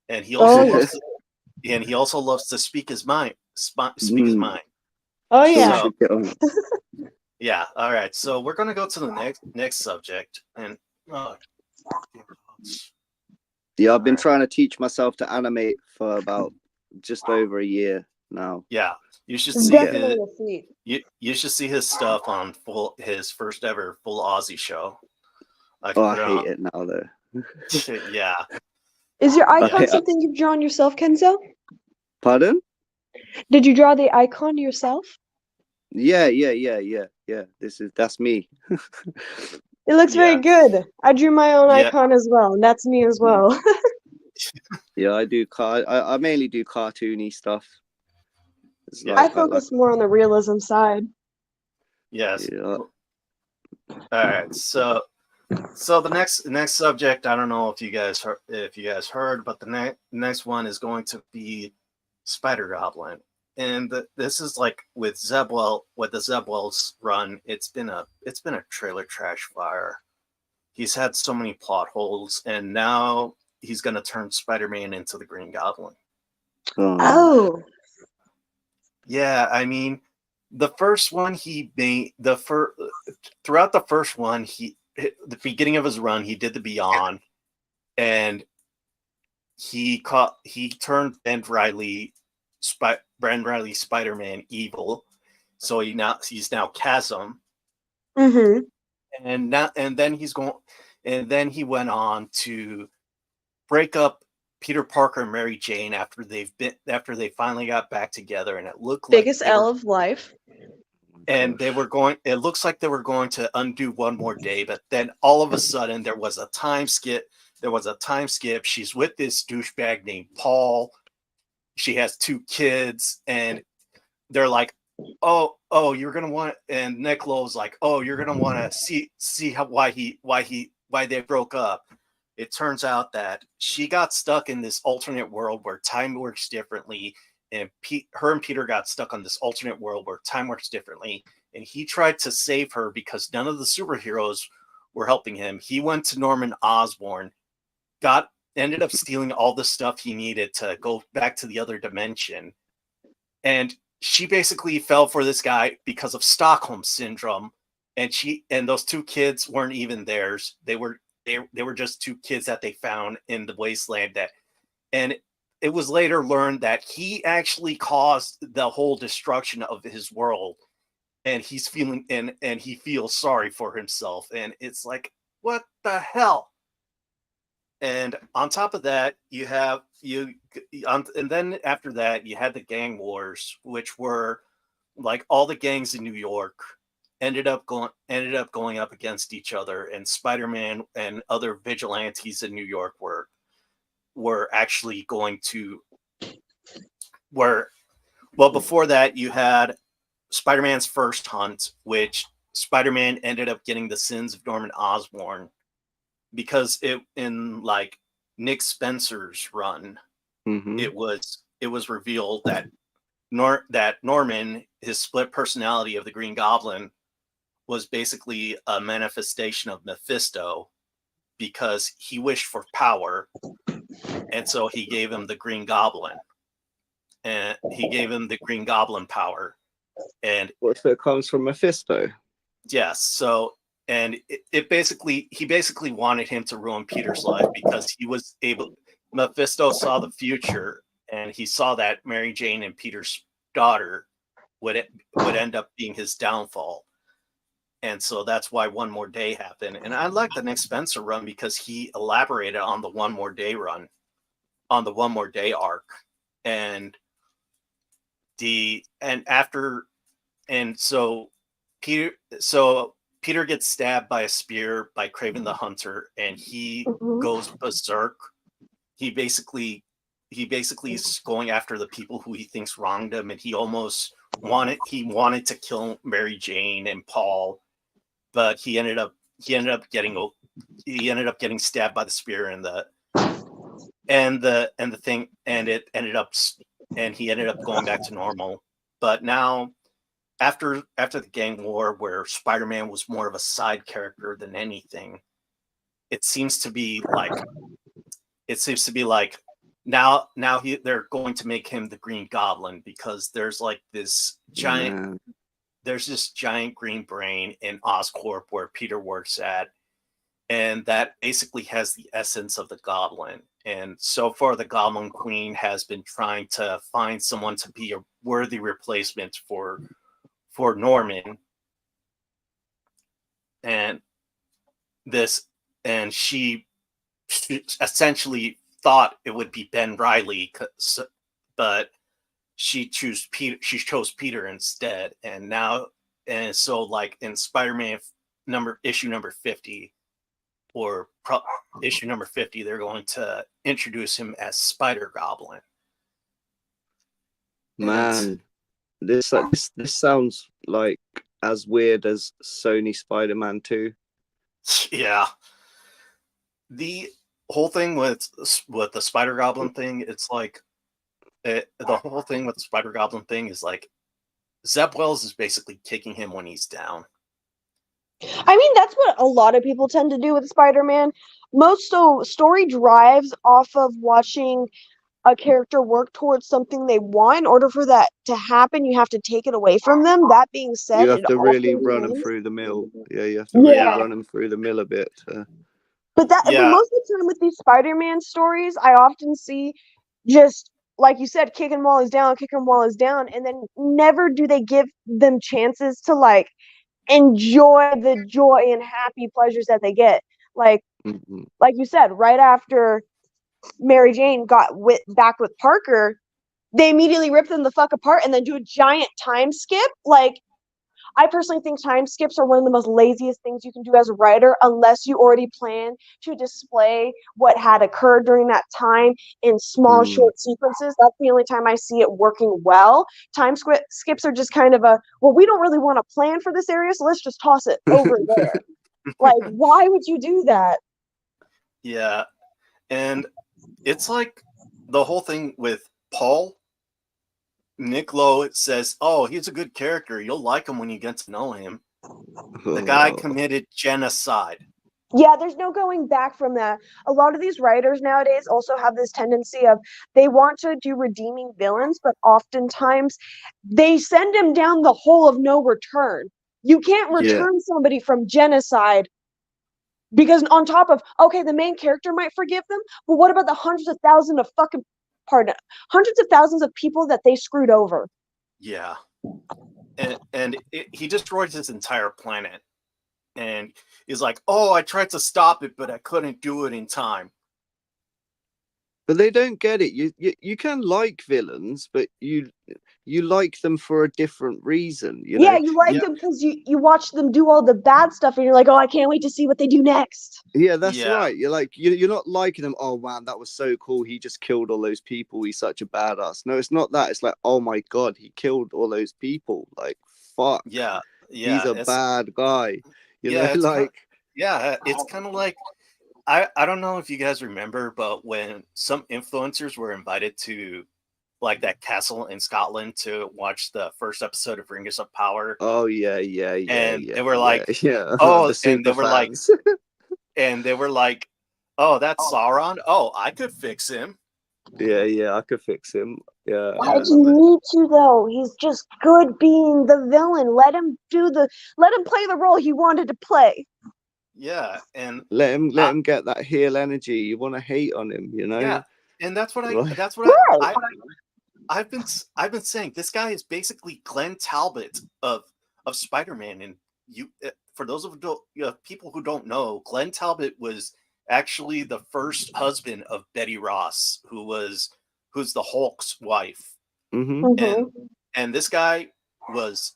and he also Oh, Yeah. yes. hosts and he also loves to speak his mind. Speak his mind. Oh So we yeah. So should get on. yeah, all right. So we're gonna go to the next subject, and oh, Yeah, I've been Alright. trying to teach myself to animate for about just over a year now. Yeah, you should It's see his definitely a feat. you should see his stuff on his first ever full Aussie show. I Oh, can I put it hate on. it now though. Yeah, Is your I yeah. icon hate, something you've drawn yourself, Kenzo? pardon? Did you draw the icon yourself? Yeah. That's me. It looks very Yeah, good. I drew my own yeah, icon as well, and that's me as well. Yeah, I mainly do cartoony stuff. It's yeah, I like focus more on the realism side. yes. yeah. All right, so the next subject, I don't know if you guys heard, but the next one is going to be Spider Goblin, and this is like with the Zebwell's run. It's been a trailer trash fire. He's had so many plot holes, and now he's gonna turn Spider-Man into the Green Goblin. Oh, Oh, Yeah, I mean, the first one he made throughout the first one, the beginning of his run, he did the Beyond, and he turned Ben Riley Spider-Man evil. So he's now Chasm, mm-hmm. and then he went on to break up Peter Parker and Mary Jane after they finally got back together, and it looked like Biggest L of life. gosh. it looks like they were going to undo One More Day, but then all of a sudden there was a time skip. She's with this douchebag named Paul. She has 2 kids, and they're like, oh, you're gonna want, and Nick Lowe's like, oh, you're gonna want to see why they broke up. It turns out that she got stuck in this alternate world where time works differently, and her and Peter got stuck on this alternate world where time works differently, and he tried to save her because none of the superheroes were helping him. He went to Norman Osborn, ended up stealing all the stuff he needed to go back to the other dimension, and she basically fell for this guy because of Stockholm syndrome, and those 2 kids weren't even theirs. They were just 2 kids that they found in the wasteland, and it was later learned that he actually caused the whole destruction of his world, and he feels sorry for himself, and it's like, what the hell? And on top of that, and then after that, you had the gang wars, which were like all the gangs in New York ended up going up against each other, and Spider-Man and other vigilantes in New York were actually going to were well, before that you had Spider-Man's first hunt, which Spider-Man ended up getting the sins of Norman Osborn, because it in like Nick Spencer's run, Mm-hmm. it was revealed that Norman, his split personality of the Green Goblin, was basically a manifestation of Mephisto, because he wished for power, and so he gave him the Green Goblin, and he gave him the Green Goblin power, and What if it comes from Mephisto? yes, so and he basically wanted him to ruin Peter's life, because Mephisto saw the future, and he saw that Mary Jane and Peter's daughter would end up being his downfall. And so that's why One More Day happened. And I like the Nick Spencer run because he elaborated on the One More Day run, on the One More Day arc. And after and so Peter gets stabbed by a spear by Kraven the Hunter, and he Mm-hmm. goes berserk. He basically is going after the people who he thinks wronged him, and he wanted to kill Mary Jane and Paul, but he ended up getting stabbed by the spear, and he ended up going back to normal. But now, after the gang war, where Spider-Man was more of a side character than anything, it seems to be like they're going to make him the Green Goblin because there's like this giant Man. there's this giant green brain in Oscorp where Peter works at, and that basically has the essence of the Goblin. And so far, the Goblin Queen has been trying to find someone to be a worthy replacement for Norman, and this and she essentially thought it would be Ben Riley, but she chose Peter instead. And so like in Spider-Man issue number 50 or issue number 50, they're going to introduce him as Spider Goblin. Man, this sounds like as weird as Sony Spider-Man 2. Yeah. The whole thing with the Spider Goblin thing, it's like the whole thing with the Spider Goblin thing is like Zeb Wells is basically kicking him when he's down. I mean, that's what a lot of people tend to do with Spider-Man. Most story drives off of watching a character work towards something they want. In order for that to happen, you have to take it away from them. That being said, You have it to really often run them means- through the mill. Yeah, you have to really Yeah. run them through the mill a bit. But Yeah. most of the time with these Spider-Man stories, I often see just like you said, kick him while he's down, and then never do they give them chances to like enjoy the joy and happy pleasures that they get. Like Mhm. like you said, right after Mary Jane got back with Parker, they immediately rip them the fuck apart and then do a giant time skip. Like, I personally think time skips are one of the most laziest things you can do as a writer, unless you already plan to display what had occurred during that time in small, short sequences. That's the only time I see it working well. Time skips are just kind of we don't really want to plan for this area, so let's just toss it over there. Like, why would you do that? Yeah. And it's like the whole thing with Paul. Nick Lowe says, "Oh, he's a good character. You'll like him when you get to know him." The guy committed genocide. Yeah, there's no going back from that. A lot of these writers nowadays also have this tendency of they want to do redeeming villains, but oftentimes they send them down the hole of no return. You can't return somebody from genocide because on top of, okay, the main character might forgive them, but what about the hundreds of thousands of people that they screwed over? Yeah. And he destroyed his entire planet. And he's like, "Oh, I tried to stop it, but I couldn't do it in time." But they don't get it. You can like villains, but you like them for a different reason. You know? You like them because you watch them do all the bad stuff, and you're like, oh, I can't wait to see what they do next. Yeah, that's right. You're like you're not liking them. Oh man, that was so cool. He just killed all those people. He's such a badass. No, it's not that. It's like, oh my god, he killed all those people. Like, fuck. Yeah. He's a bad guy. You know, it's like it's kind of like I don't know if you guys remember, but when some influencers were invited to like that castle in Scotland to watch the first episode of Rings of Power. Oh yeah. And they were like, oh, the and they were fans. They were like, oh, that's Sauron. Oh, I could fix him. Yeah, I could fix him. Yeah. Why do you need to though? He's just good being the villain. Let him play the role he wanted to play. Yeah, and let him get that heel energy. You want to hate on him, you know? Yeah, and that's what I've been saying. This guy is basically Glenn Talbot of Spider-Man. And for those of people who don't know, Glenn Talbot was actually the first husband of Betty Ross, who's the Hulk's wife. Mm-hmm. And this guy was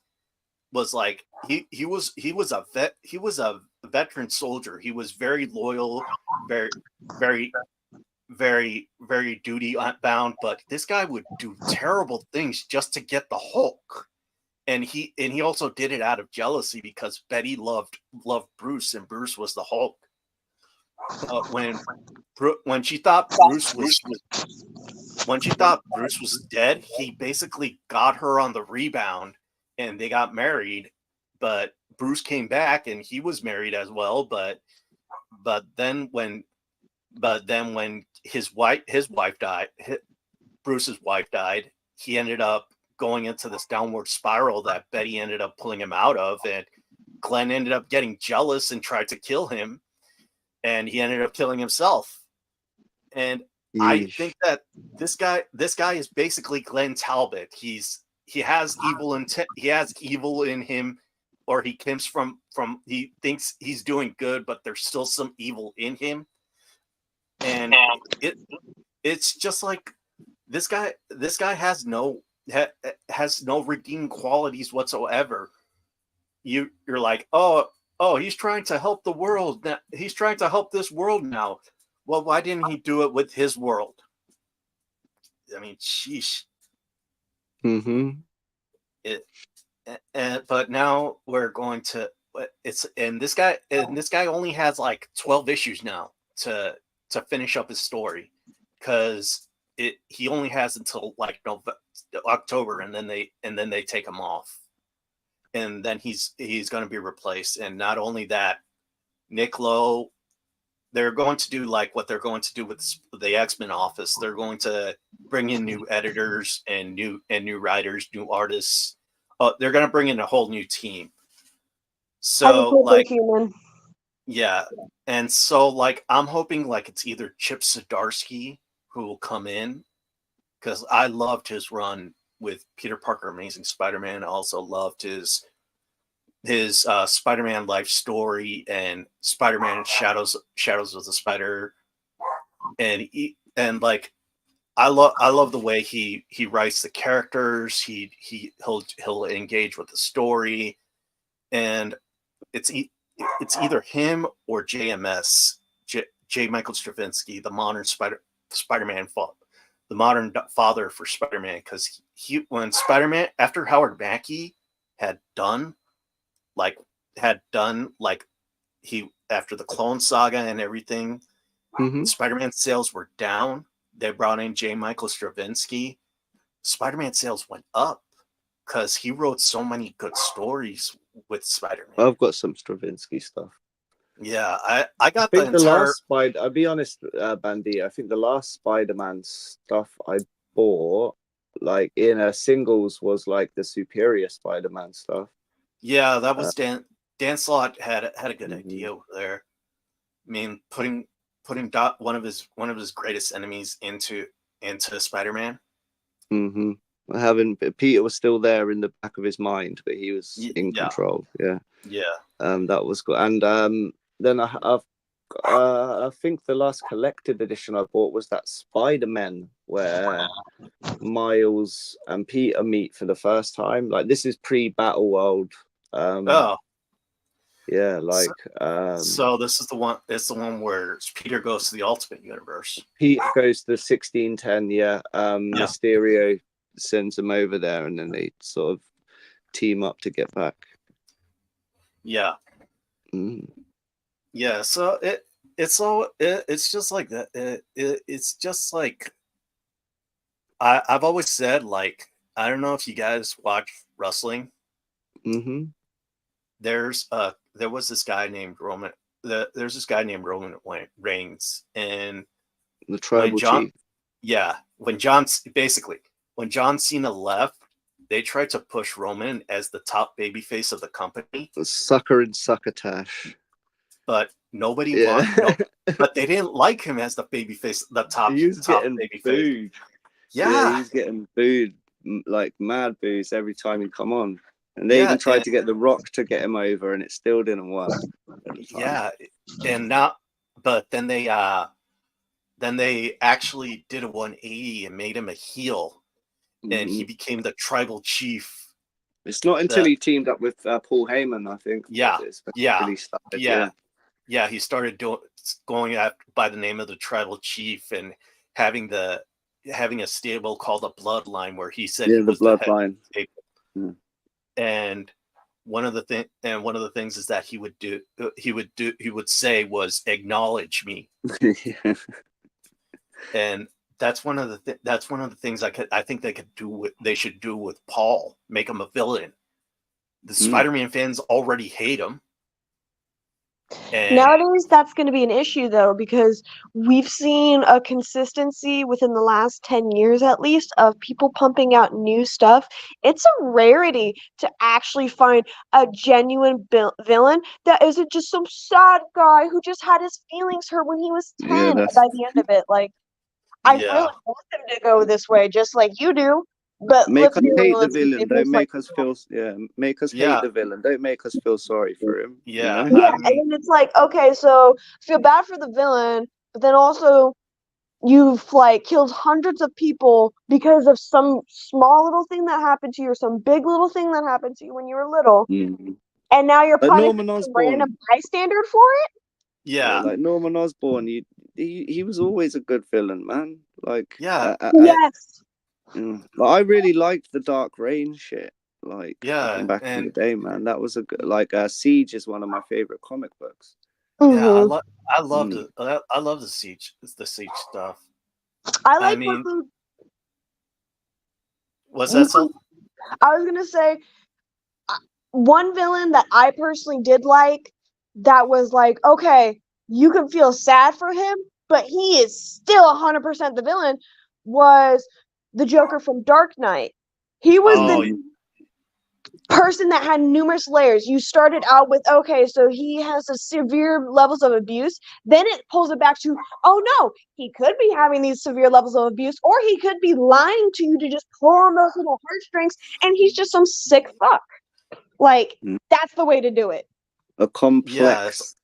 like he was a veteran soldier. He was very loyal, very duty bound, but this guy would do terrible things just to get the Hulk. And he also did it out of jealousy because Betty loved Bruce, and Bruce was the Hulk. When she thought Bruce was dead, he basically got her on the rebound, and they got married. But Bruce came back, and he was married as well. But then when but then when his wife died, Bruce's wife died, he ended up going into this downward spiral that Betty ended up pulling him out of, and Glenn ended up getting jealous and tried to kill him, and he ended up killing himself. And I think that this guy is basically Glenn Talbot. He has evil intent. He has evil in him, or he comes from he thinks he's doing good, but there's still some evil in him. And it's just like this guy has no redeeming qualities whatsoever. You're like, oh, he's trying to help the world. He's trying to help this world now. Well, why didn't he do it with his world? I mean, sheesh. But now we're going to this guy only has like 12 issues now to finish up his story, because he only has until like October, and then they take him off, and then he's going to be replaced. And not only that, Nick Lowe, they're going to do like what they're going to do with the X-Men office. They're going to bring in new editors and new writers, new artists. They're going to bring in a whole new team. So like, yeah. And so like, I'm hoping like it's either Chip Zdarsky who will come in, because I loved his run with Peter Parker Amazing Spider-Man. I also loved his Spider-Man life story and Spider-Man Shadows of the Spider, and like I love the way he writes the characters. He'll engage with the story, and it's either him or JMS, J. Michael Straczynski, the modern Spider-Man the modern father for Spider-Man, because when Spider-Man, after Howard Mackie had done after the Clone Saga and everything, Spider-Man sales were down. They brought in J. Michael Straczynski. Spider-Man sales went up because he wrote so many good stories with Spider-Man. I've got some Straczynski stuff. Yeah, I got the last Spider. I'll be honest, Bandy. I think the last Spider-Man stuff I bought, like in a singles, was like the Superior Spider-Man stuff. Yeah, that was Dan Slott had a good idea over there. I mean, putting one of his greatest enemies into Spider-Man. Peter was still there in the back of his mind, but he was in control. Yeah. That was good. And then I think the last collected edition I bought was that Spider-Man where Miles and Peter meet for the first time. Like, this is pre-Battle World. Yeah, like so this is the one. It's the one where Peter goes to the Ultimate Universe. Peter goes to the 1610. Mysterio sends him over there, and then they sort of team up to get back. Yeah. Yeah. So it's just like that. It's just like I've always said, like, I don't know if you guys watch wrestling. There was this guy named Roman. There's this guy named Roman Reigns, and the tribal chief. Yeah, when John Cena left, they tried to push Roman as the top babyface of the company. The sucker and succotash. But nobody wanted. But they didn't like him as the babyface, the top babyface. Booed. Yeah, he's getting booed, like mad boos every time he come on. And they even tried to get The Rock to get him over, and it still didn't work. Yeah, and now, but then they actually did a 180 and made him a heel, and he became the tribal chief. It's not until he teamed up with Paul Heyman, I think. He started going by the name of the tribal chief and having a stable called the Bloodline, where he said he was the Bloodline. And one of the things is that he would say was, "Acknowledge me." And that's one of the things I think they should do with Paul, make him a villain. The Spider-Man fans already hate him. And Nowadays, that's going to be an issue, though, because we've seen a consistency within the last 10 years at least of people pumping out new stuff. It's a rarity to actually find a genuine villain that isn't just some sad guy who just had his feelings hurt when he was Yeah, 10 that's by the end of it. Like, I really yeah, want them to go this way, just like you do. But make let's us be hate the realistic. They villain. Don't most make likely us won't. feel. Yeah, make us hate yeah, the villain. Don't make us feel sorry for him. You yeah. know. Yeah, I and mean, then it's like, okay, so feel bad for the villain, but then also you've like killed hundreds of people because of some small little thing that happened to you or some big little thing that happened to you when you were little, Mm. and now you're Like punishing Norman some Osborn. random bystander for it? Yeah, yeah, like Norman Osborn. He was always a good villain, man. Like, yeah, Yes. like, I really liked the Dark Reign shit. Like yeah, back in the and day, man. That was a good. Like, Siege is one of my favorite comic books. yeah. Hmm. I love Mm. I love the siege stuff. I I like what mean, the what's you that, Sel? I was gonna say one villain that I personally did like that was like, okay, you can feel sad for him, but he is still 100% the villain was the Joker from Dark Knight. He was Oh, the person that had numerous layers. You started out with, okay, so he has a severe levels of abuse. Then it pulls it back to, oh no, he could be having these severe levels of abuse, or he could be lying to you to just pull on those little heartstrings, and he's just some sick fuck. Like, Mm. that's the way to do it. A yeah, it's complex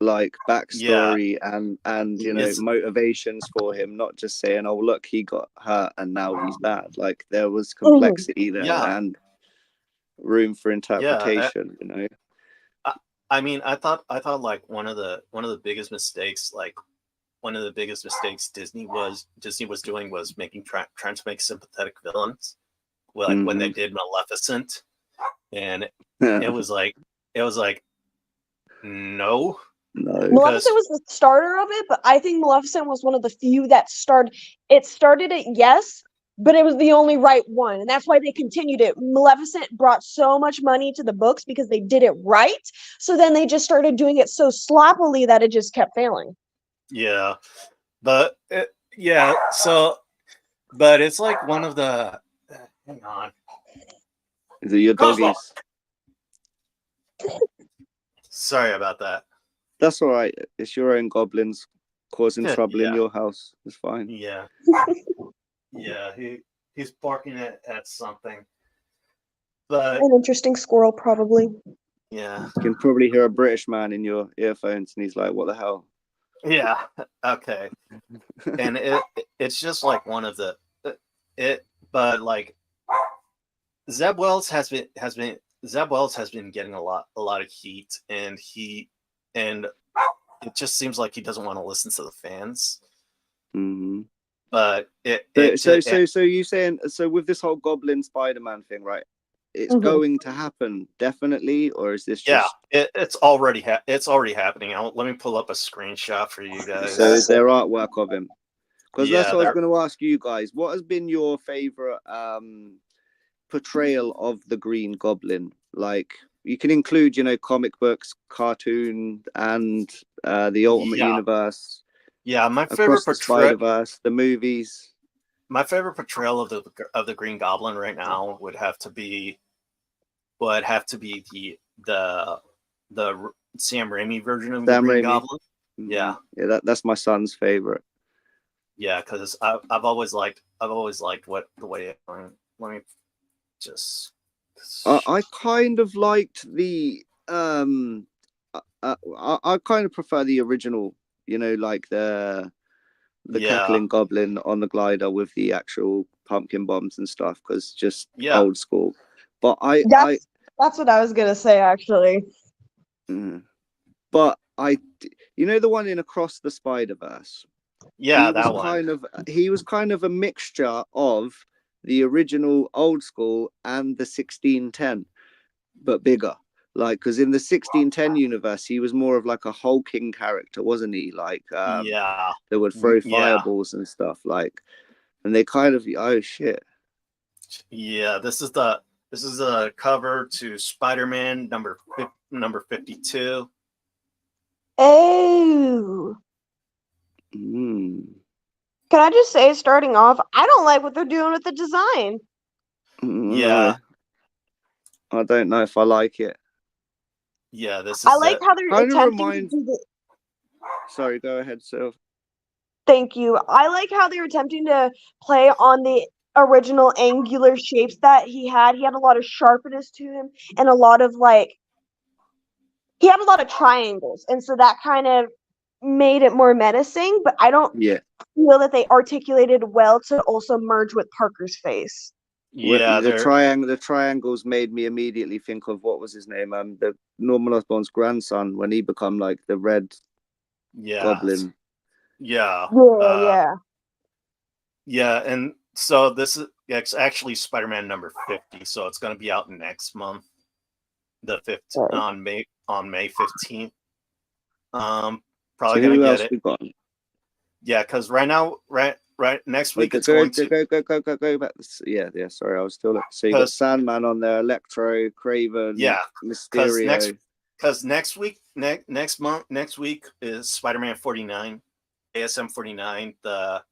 like yeah, backstory and it's motivations for him, not just saying, oh look, he got hurt and now he's bad. Like there was Mhm. complexity there yeah, and room for yeah. interpretation, you know. I, I mean, I thought like one of the biggest mistakes, like one of the biggest mistakes Disney was doing was trying to make sympathetic villains, like when they Mm-hmm. did Maleficent, and it was like it was like no, No. Maleficent because was the starter of it, but I think Maleficent was one of the few that started. It started it, yes, but it was the only right one, and that's why they continued it. Maleficent brought so much money to the books because they did it right. So then they just started doing it so sloppily that it just kept failing. yeah, but yeah, so but it's like one of the hang on, Is it your Cosmo. doggies? Sorry about that. That's all right. It's your own goblins causing trouble in Yeah, your house. It's fine. yeah, yeah. He's barking at something, but An interesting squirrel, probably. yeah, You can probably hear a British man in your earphones and he's like, what the hell? yeah, okay. And it's just like one of the it, but like Zeb Wells has been getting a lot of heat, and it just seems like he doesn't want to listen to the fans. Mm-hmm. But So you saying, so with this whole Goblin Spider-Man thing, right? It's Mhm. going to happen definitely, or is this yeah, just it's already happening. Let me pull up a screenshot for you guys. so? Is there artwork of him? Because that's Yeah, what I was there. going to ask you guys. What has been your favorite portrayal of the Green Goblin? Like you can include, comic books, cartoon, and the Ultimate Yeah, Universe, yeah. across the Spider-Verse, the movies. My favorite portrayal of the Green Goblin right now would have to be the Sam Raimi version of the Sam Green Raimi. Goblin. Mm-hmm. Yeah, Yeah, that's my son's favorite. yeah, because I've always liked what the way. Let me just. I kind of liked the I kind of prefer the original, like the Yeah, cackling goblin on the glider with the actual pumpkin bombs and stuff, because just yeah, old school. But That's what I was gonna say, actually. mm, but I, the one in Across the Spider-Verse. yeah. That one. He was kind of a mixture of the original old school and the 1610, but bigger. Like, because in the 1610 universe, he was more of like a hulking character, wasn't he? Like, Yeah, they would throw yeah, fireballs and stuff. Like, and they kind of, oh shit. yeah. This is the cover to Spider-Man number 52. Oh. Mm. Can I just say, starting off, I don't like what they're doing with the design. Yeah. No, I don't know if I like it. Yeah, this I is like it. how they're Kind of attempting to reminds. do the. Sorry, go ahead, Sylv. Thank you. I like how they're attempting to play on the original angular shapes that he had. He had a lot of sharpness to him and a lot of like he had a lot of triangles, and so that kind of made it more menacing, but I don't Yeah. feel that they articulated well to also merge with Parker's face. Yeah, The triangles made me immediately think of what was his name, the Norman Osborn's grandson when he become like the Red yeah, Goblin. yeah, Yeah. yeah, and so this is it's actually Spider-Man number 50, so it's going to be out next month, the 15th Okay. on May 15th. So Probably gonna who get else it. we got? Yeah, because right now, right next week it's Go going to back. Yeah. Sorry, I was still. So you got because Sandman on there, Electro, Craven, yeah, because Mysterio. next week next week is Spider-Man 49, ASM 49. The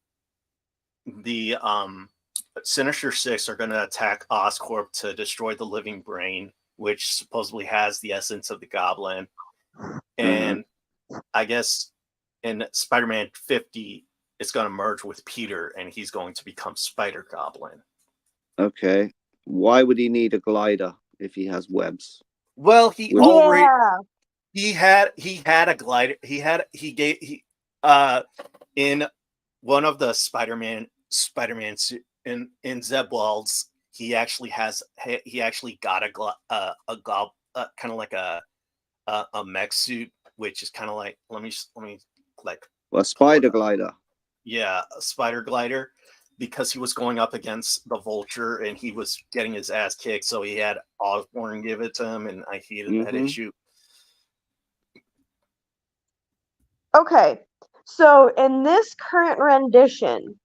Sinister Six are going to attack Oscorp to destroy the Living Brain, which supposedly has the essence of the Goblin, and I guess in Spider-Man 50, it's going to merge with Peter, and he's going to become Spider Goblin. Okay. Why would he need a glider if he has webs? Well, Yeah. he had a glider. He in one of the Spider-Man in Zeb Wells, he actually got a gob kind of like a mech suit, which is kind of like let me like A spider glider. yeah, a spider glider, because he was going up against the Vulture and he was getting his ass kicked, so he had Osborn give it to him, and I hated that issue. Okay. So in this current rendition,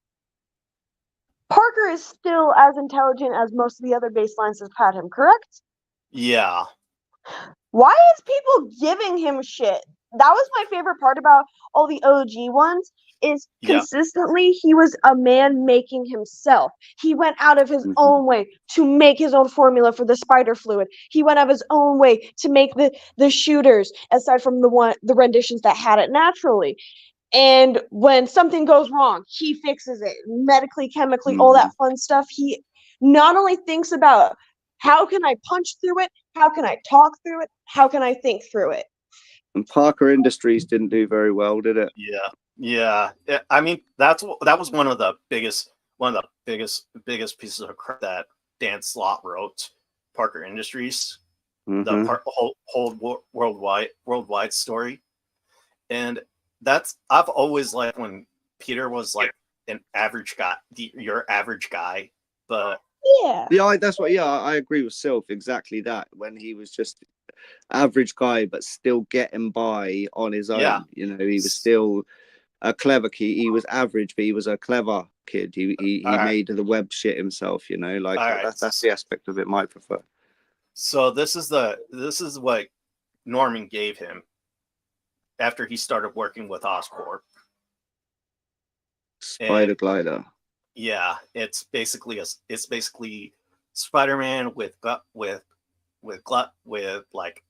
Parker is still as intelligent as most of the other baselines have had him, correct? Yeah, Why is people giving him shit? That was my favorite part about all the OG ones is yeah, consistently he was a man making himself. He went out of his own way to make his own formula for the spider fluid. He went out of his own way to make the shooters, aside from the renditions that had it naturally. And when something goes wrong, he fixes it medically, chemically, all that fun stuff. He not only thinks about how can I punch through it, how can I talk through it, how can I think through it. And Parker Industries didn't do very well, did it? yeah. I mean, that was one of the biggest biggest pieces of crap that Dan Slott wrote. Parker Industries, the whole worldwide story, and that's I've always liked when Peter was like an average guy, your average guy, but Yeah. That's what. Yeah, I agree with Sylph. Exactly that. When he was just average guy, but still getting by on his own. yeah, You know, he was still a clever kid. He was average, but he was a clever kid. He all right, made the web shit himself. You know, like all right. that's the aspect of it I prefer. So this is what Norman gave him after he started working with Oscorp. Spider And glider. yeah, it's basically Spider-Man with like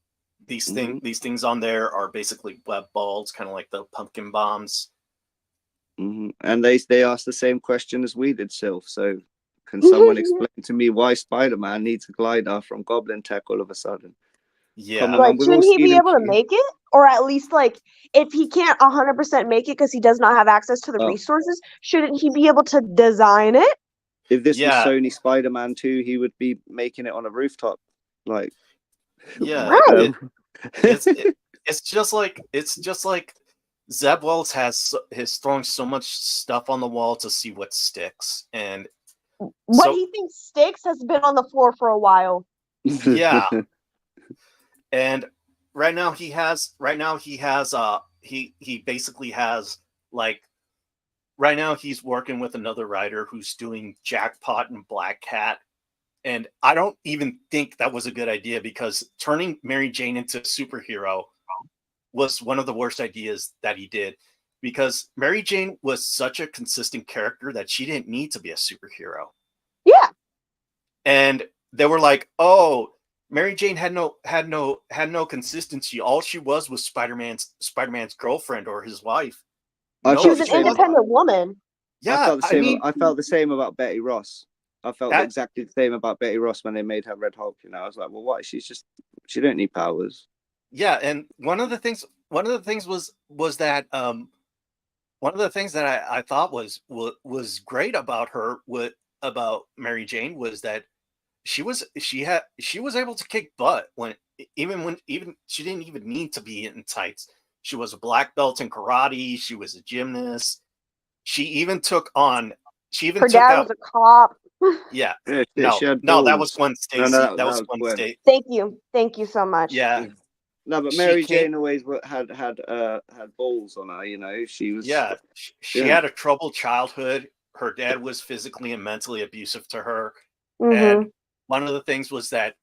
these things on there are basically web balls, kind of like the pumpkin bombs. And they asked the same question as we did, Sylph. So can someone explain to me why Spider-Man needs a glider from Goblin Tech all of a sudden? Come Yeah, on, Like, man, we've all shouldn't he seen be him. able to make it? Or at least, like, if he can't 100% make it because he does not have access to the resources, shouldn't he be able to design it? If this was yeah, Sony Spider-Man 2, he would be making it on a rooftop. Like, yeah. Right. It's just like Zeb Wells has thrown so much stuff on the wall to see what sticks, and What so he thinks sticks has been on the floor for a while. yeah. And he basically has like right now he's working with another writer who's doing Jackpot and Black Cat, and I don't even think that was a good idea, because turning Mary Jane into a superhero was one of the worst ideas that he did, because Mary Jane was such a consistent character that she didn't need to be a superhero. Yeah. And they were like, "Oh, Mary Jane had no consistency. All she was Spider-Man's girlfriend or his wife." I No, She was felt an the same. independent woman. I yeah, felt the I same. mean, I felt the same about Betty Ross. I felt that, exactly the same about Betty Ross when they made her Red Hulk. You know, I was like, well, what? She don't need powers. yeah, and one of the things was that one of the things that I thought was great about her, about Mary Jane, was that she was able to kick butt even she didn't even need to be in tights. She was a black belt in karate. She was a gymnast. She even took on. She even Her took dad out. was a cop. Yeah, Yeah, no, she had no, that was balls. Gwen No, Stacy. That that was was Gwen Gwen. Stacy. Thank you so much. Yeah, No, but she Mary came. Jane always had balls on her. You know, she was. Yeah, she Yeah. had a troubled childhood. Her dad was physically and mentally abusive to her, Mm-hmm. and one of the things that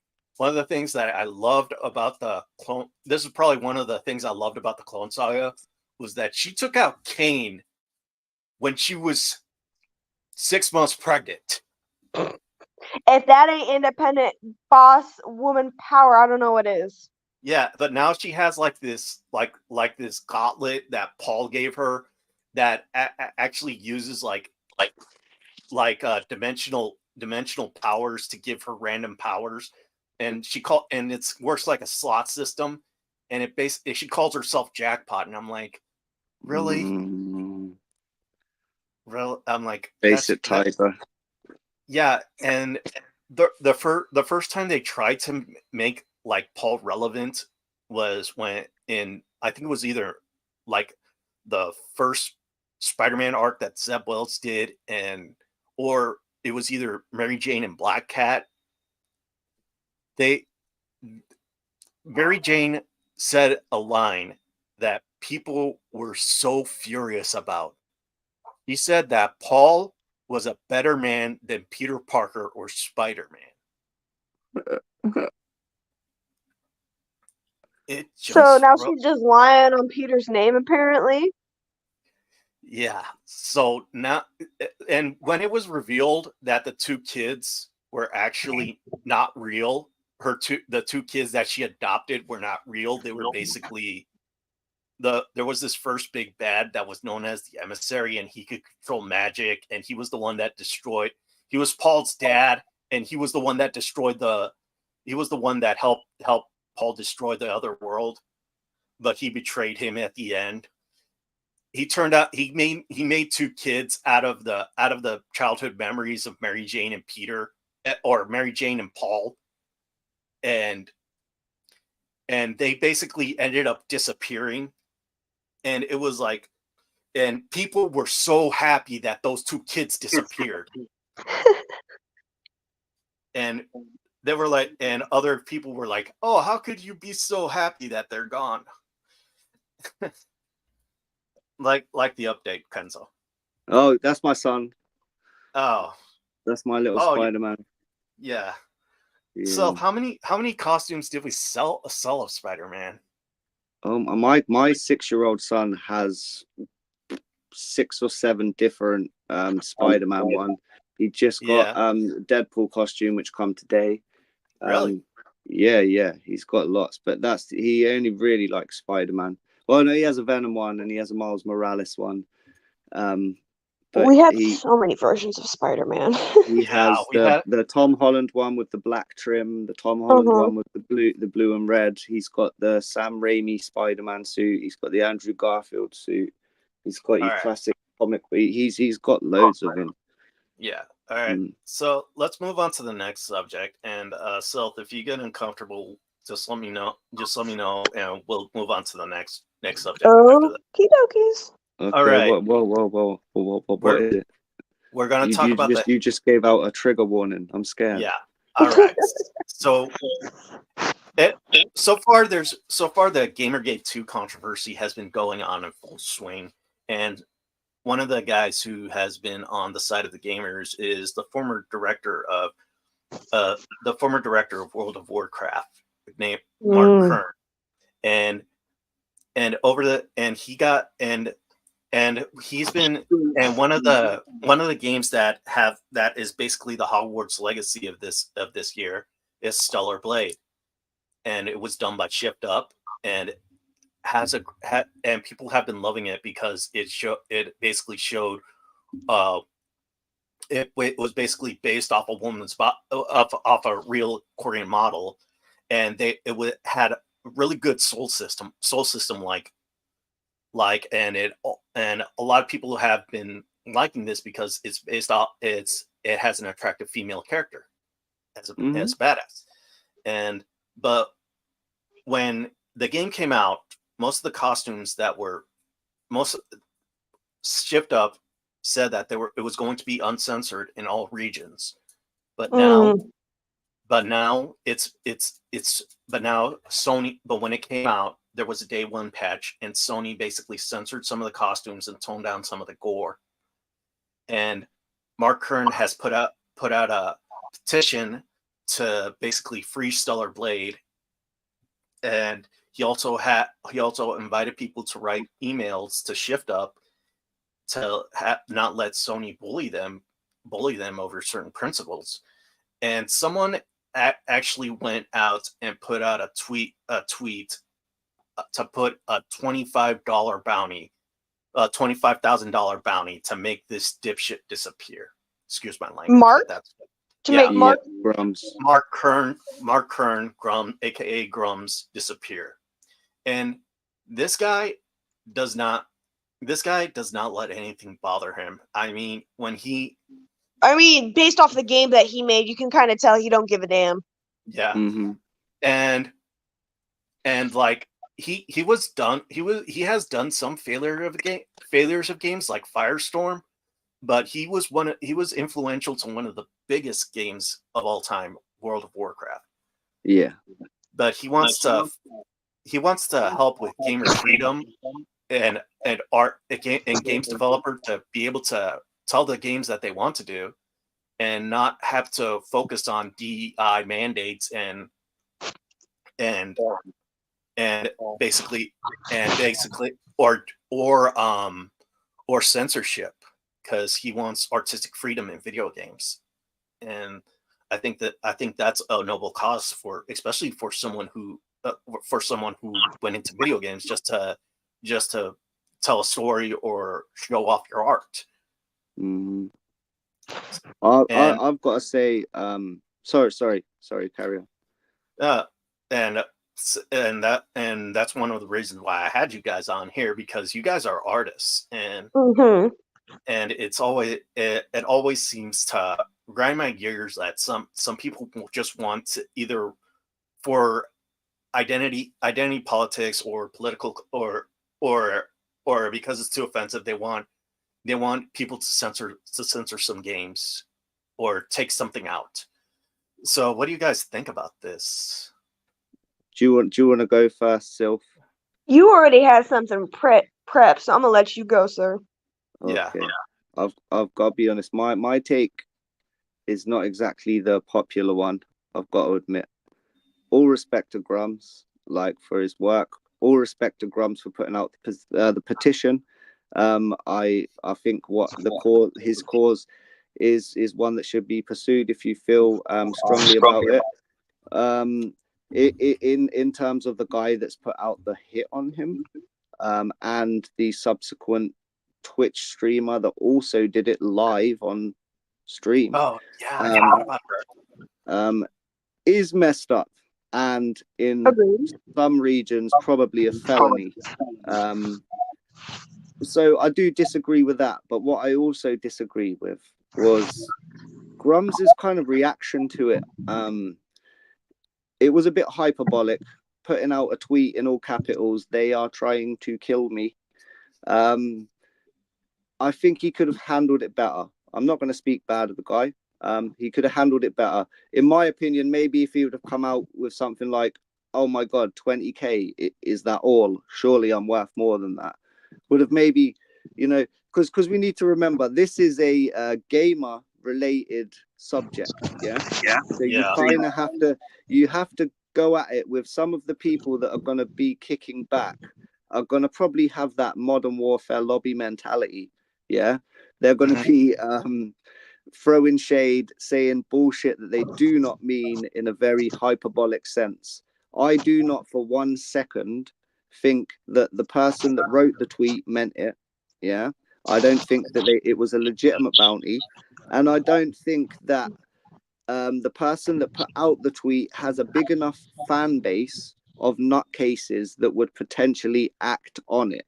I loved about the clone. This is probably one of the things I loved about the Clone Saga, was that she took out Kane when she was 6 months pregnant. If that ain't independent boss woman power, I don't know what is. Yeah, but now she has like this this gauntlet that Paul gave her that actually uses dimensional powers to give her random powers, and it works like a slot system, and she calls herself Jackpot, and I'm like, really, Mm, I'm like, basic Tiger. yeah. And the first time they tried to make like Paul relevant was when I think it was either like the first Spider-Man arc that Zeb Wells did, or it was either Mary Jane and Black Cat. They Mary Jane said a line that people were so furious about. He said that Paul was a better man than Peter Parker or Spider-Man. It So just now she's just lying on Peter's name, apparently. Yeah. So now, and when it was revealed that the two kids were actually not real, the two kids that she adopted were not real. They were basically there was this first big bad that was known as the emissary, and he could control magic, and he was the one that destroyed. He was Paul's dad, and he was the one that destroyed he was the one that helped Paul destroy the other world, but he betrayed him at the end. He turned out he made two kids out of the childhood memories of Mary Jane and Peter, or Mary Jane and Paul, and they basically ended up disappearing. And it was like, and people were so happy that those two kids disappeared. And they were like, and other people were like, "Oh, how could you be so happy that they're gone?" like the update, Kenzo. Oh, that's my son. Oh, That's my little oh, Spider-Man. yeah. Yeah. So how many costumes did we sell of Spider-Man? My 6-year-old son has 6 or 7 different Spider-Man one. He just got Yeah. Deadpool costume which come today. Really? Yeah, he's got lots, but he only really likes Spider-Man. Well, no, he has a Venom one and he has a Miles Morales one. But We had so many versions of Spider-Man. he Yeah, has we had. the Tom Holland one with the black trim, the Tom Holland one with the blue and red. He's got the Sam Raimi Spider-Man suit. He's got the Andrew Garfield suit. He's got your classic comic. He's got loads of them. Yeah. All right. So let's move on to the next subject. And Seth, if you get uncomfortable, just let me know. And we'll move on to the next subject. Okie dokies. Okay. All right. Whoa. What is it? We're going to talk about you just gave out a trigger warning. I'm scared. Yeah. All right. So so far the Gamergate 2 controversy has been going on in full swing, and one of the guys who has been on the side of the gamers is the former director of World of Warcraft, named Mark Kern. And and over the and he got and he's been and one of the games that is basically the Hogwarts legacy of this year is Stellar Blade, and it was done by Shift Up, and and people have been loving it because it basically showed uh it was basically based off a woman's off a real Korean model, and had a really good soul system and a lot of people have been liking this because it has an attractive female character as a badass. And but when the game came out, most of the costumes most Shift Up said that it was going to be uncensored in all regions, but now Sony, but when it came out, there was a day one patch, and Sony basically censored some of the costumes and toned down some of the gore. And Mark Kern has put out a petition to basically free Stellar Blade, and he also invited people to write emails to Shift Up to not let Sony bully them over certain principles. And someone actually went out and put out a tweet to put a $25 bounty, $25,000 bounty to make this dipshit disappear. Excuse my language. Mark? Make Grums. Mark Kern, Grum, aka Grums, disappear. And this guy does not let anything bother him. I mean, based off the game that he made, you can kind of tell he don't give a damn. Yeah. Mm-hmm. And like he has done some failures of games like Firestorm, but he was influential to one of the biggest games of all time, World of Warcraft. Yeah. But he wants to help with gamer freedom and art and games developer to be able to tell the games that they want to do and not have to focus on DEI mandates and basically or censorship, because he wants artistic freedom in video games. And I think that's a noble cause especially for someone who went into video games just to tell a story or show off your art. Mm-hmm. I've got to say, sorry, carry on. And that's one of the reasons why I had you guys on here, because you guys are artists, and it always seems to grind my gears that some people just want to, either for identity politics or political or because it's too offensive, they want people to censor some games or take something out. So what do you guys think about this? Do you want to go first, Sylph? You already had something prep, so I'm gonna let you go, sir. Okay. Yeah. I've got to be honest. My take is not exactly the popular one. I've got to admit. All respect to Grums, like, for his work. All respect to Grums for putting out the petition. I think his cause is one that should be pursued if you feel strongly about it. In terms of the guy that's put out the hit on him, and the subsequent Twitch streamer that also did it live on stream. Oh yeah, is messed up, and in some regions probably a felony. So I do disagree with that, but what I also disagree with was Grums' kind of reaction to it. It was a bit hyperbolic, putting out a tweet in all capitals, "They are trying to kill me." I think he could have handled it better. I'm not going to speak bad of the guy. He could have handled it better. In my opinion, maybe if he would have come out with something like, "Oh my God, 20K, is that all? Surely I'm worth more than that." Would have maybe, because we need to remember, this is a gamer related subject. Yeah. So you kind of have to go at it with some of the people that are going to be kicking back are going to probably have that modern warfare lobby mentality. Yeah, they're going to be throwing shade, saying bullshit that they do not mean in a very hyperbolic sense. I do not for 1 second think that the person that wrote the tweet meant it. Yeah, I don't think that it was a legitimate bounty, and I don't think that the person that put out the tweet has a big enough fan base of nutcases that would potentially act on it.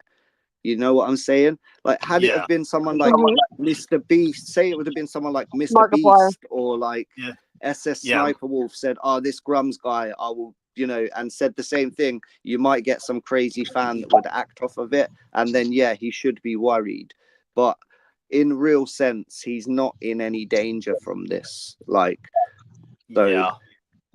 You know what I'm saying? Like, had it have been someone like Mr. Beast, say it would have been someone like Mr. Markiplier. Beast or like SS Yeah. Sniper Wolf said, "Oh, this Grums guy, I will," you know, and said the same thing, you might get some crazy fan that would act off of it, and then he should be worried. But in real sense, he's not in any danger from this. Like, so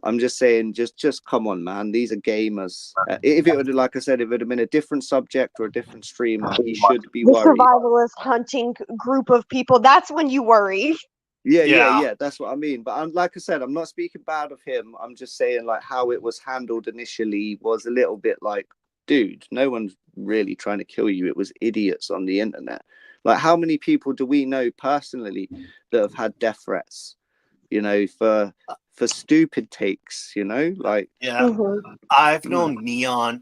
I'm just saying, just come on, man. These are gamers. If it would, like I said, if it would have been a different subject or a different streamer, he should be The worried. survivalist hunting group of people. That's when you worry. Yeah. That's what I mean. But like I said, I'm not speaking bad of him. I'm just saying, like, how it was handled initially was a little bit like, dude, no one's really trying to kill you. It was idiots on the internet. Like, how many people do we know personally that have had death threats? You know, for stupid takes, you know, like I've known Neon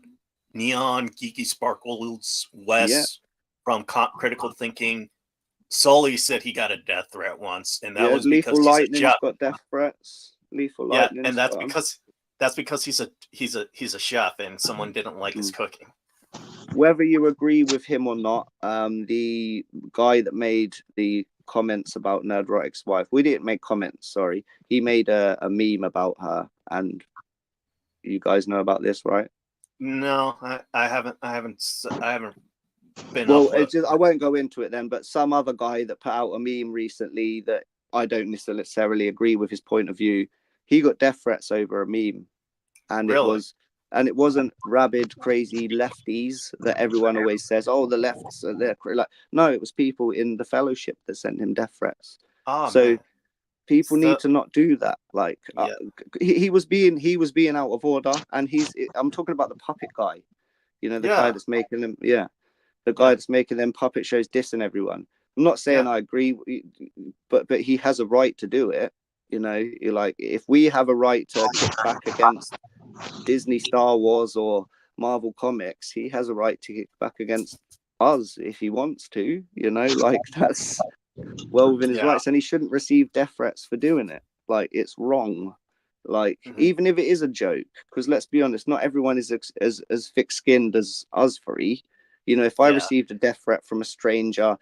Geeky Sparkles, Wes from Critical Thinking. Sully said he got a death threat once, and that was because Lethal he's Lightning's a chef. got death threats. Lethal Lightning, and that's because he's a chef, and someone didn't like his cooking. Whether you agree with him or not, the guy that made the comments about Nerdrotic's wife, we didn't make comments, sorry, he made a meme about her, and you guys know about this, right? No, I haven't been. Well, it's just, I won't go into it then, but some other guy that put out a meme recently that I don't necessarily agree with his point of view, he got death threats over a meme, and it wasn't rabid, crazy lefties that everyone always says, "Oh, the lefts are there." Like, no, it was people in the fellowship that sent him death threats. So people need to not do that. Like, he was being out of order, and I'm talking about the puppet guy. You know, the guy that's making them. The guy that's making them puppet shows, dissing everyone. I'm not saying I agree, but he has a right to do it. You know, like, if we have a right to kick back against Disney, Star Wars, or Marvel Comics, he has a right to kick back against us if he wants to. You know, like, that's well within his rights, and he shouldn't receive death threats for doing it. Like, it's wrong. Like, even if it is a joke, because let's be honest, not everyone is as thick-skinned as us three. You know, if I received a death threat from a stranger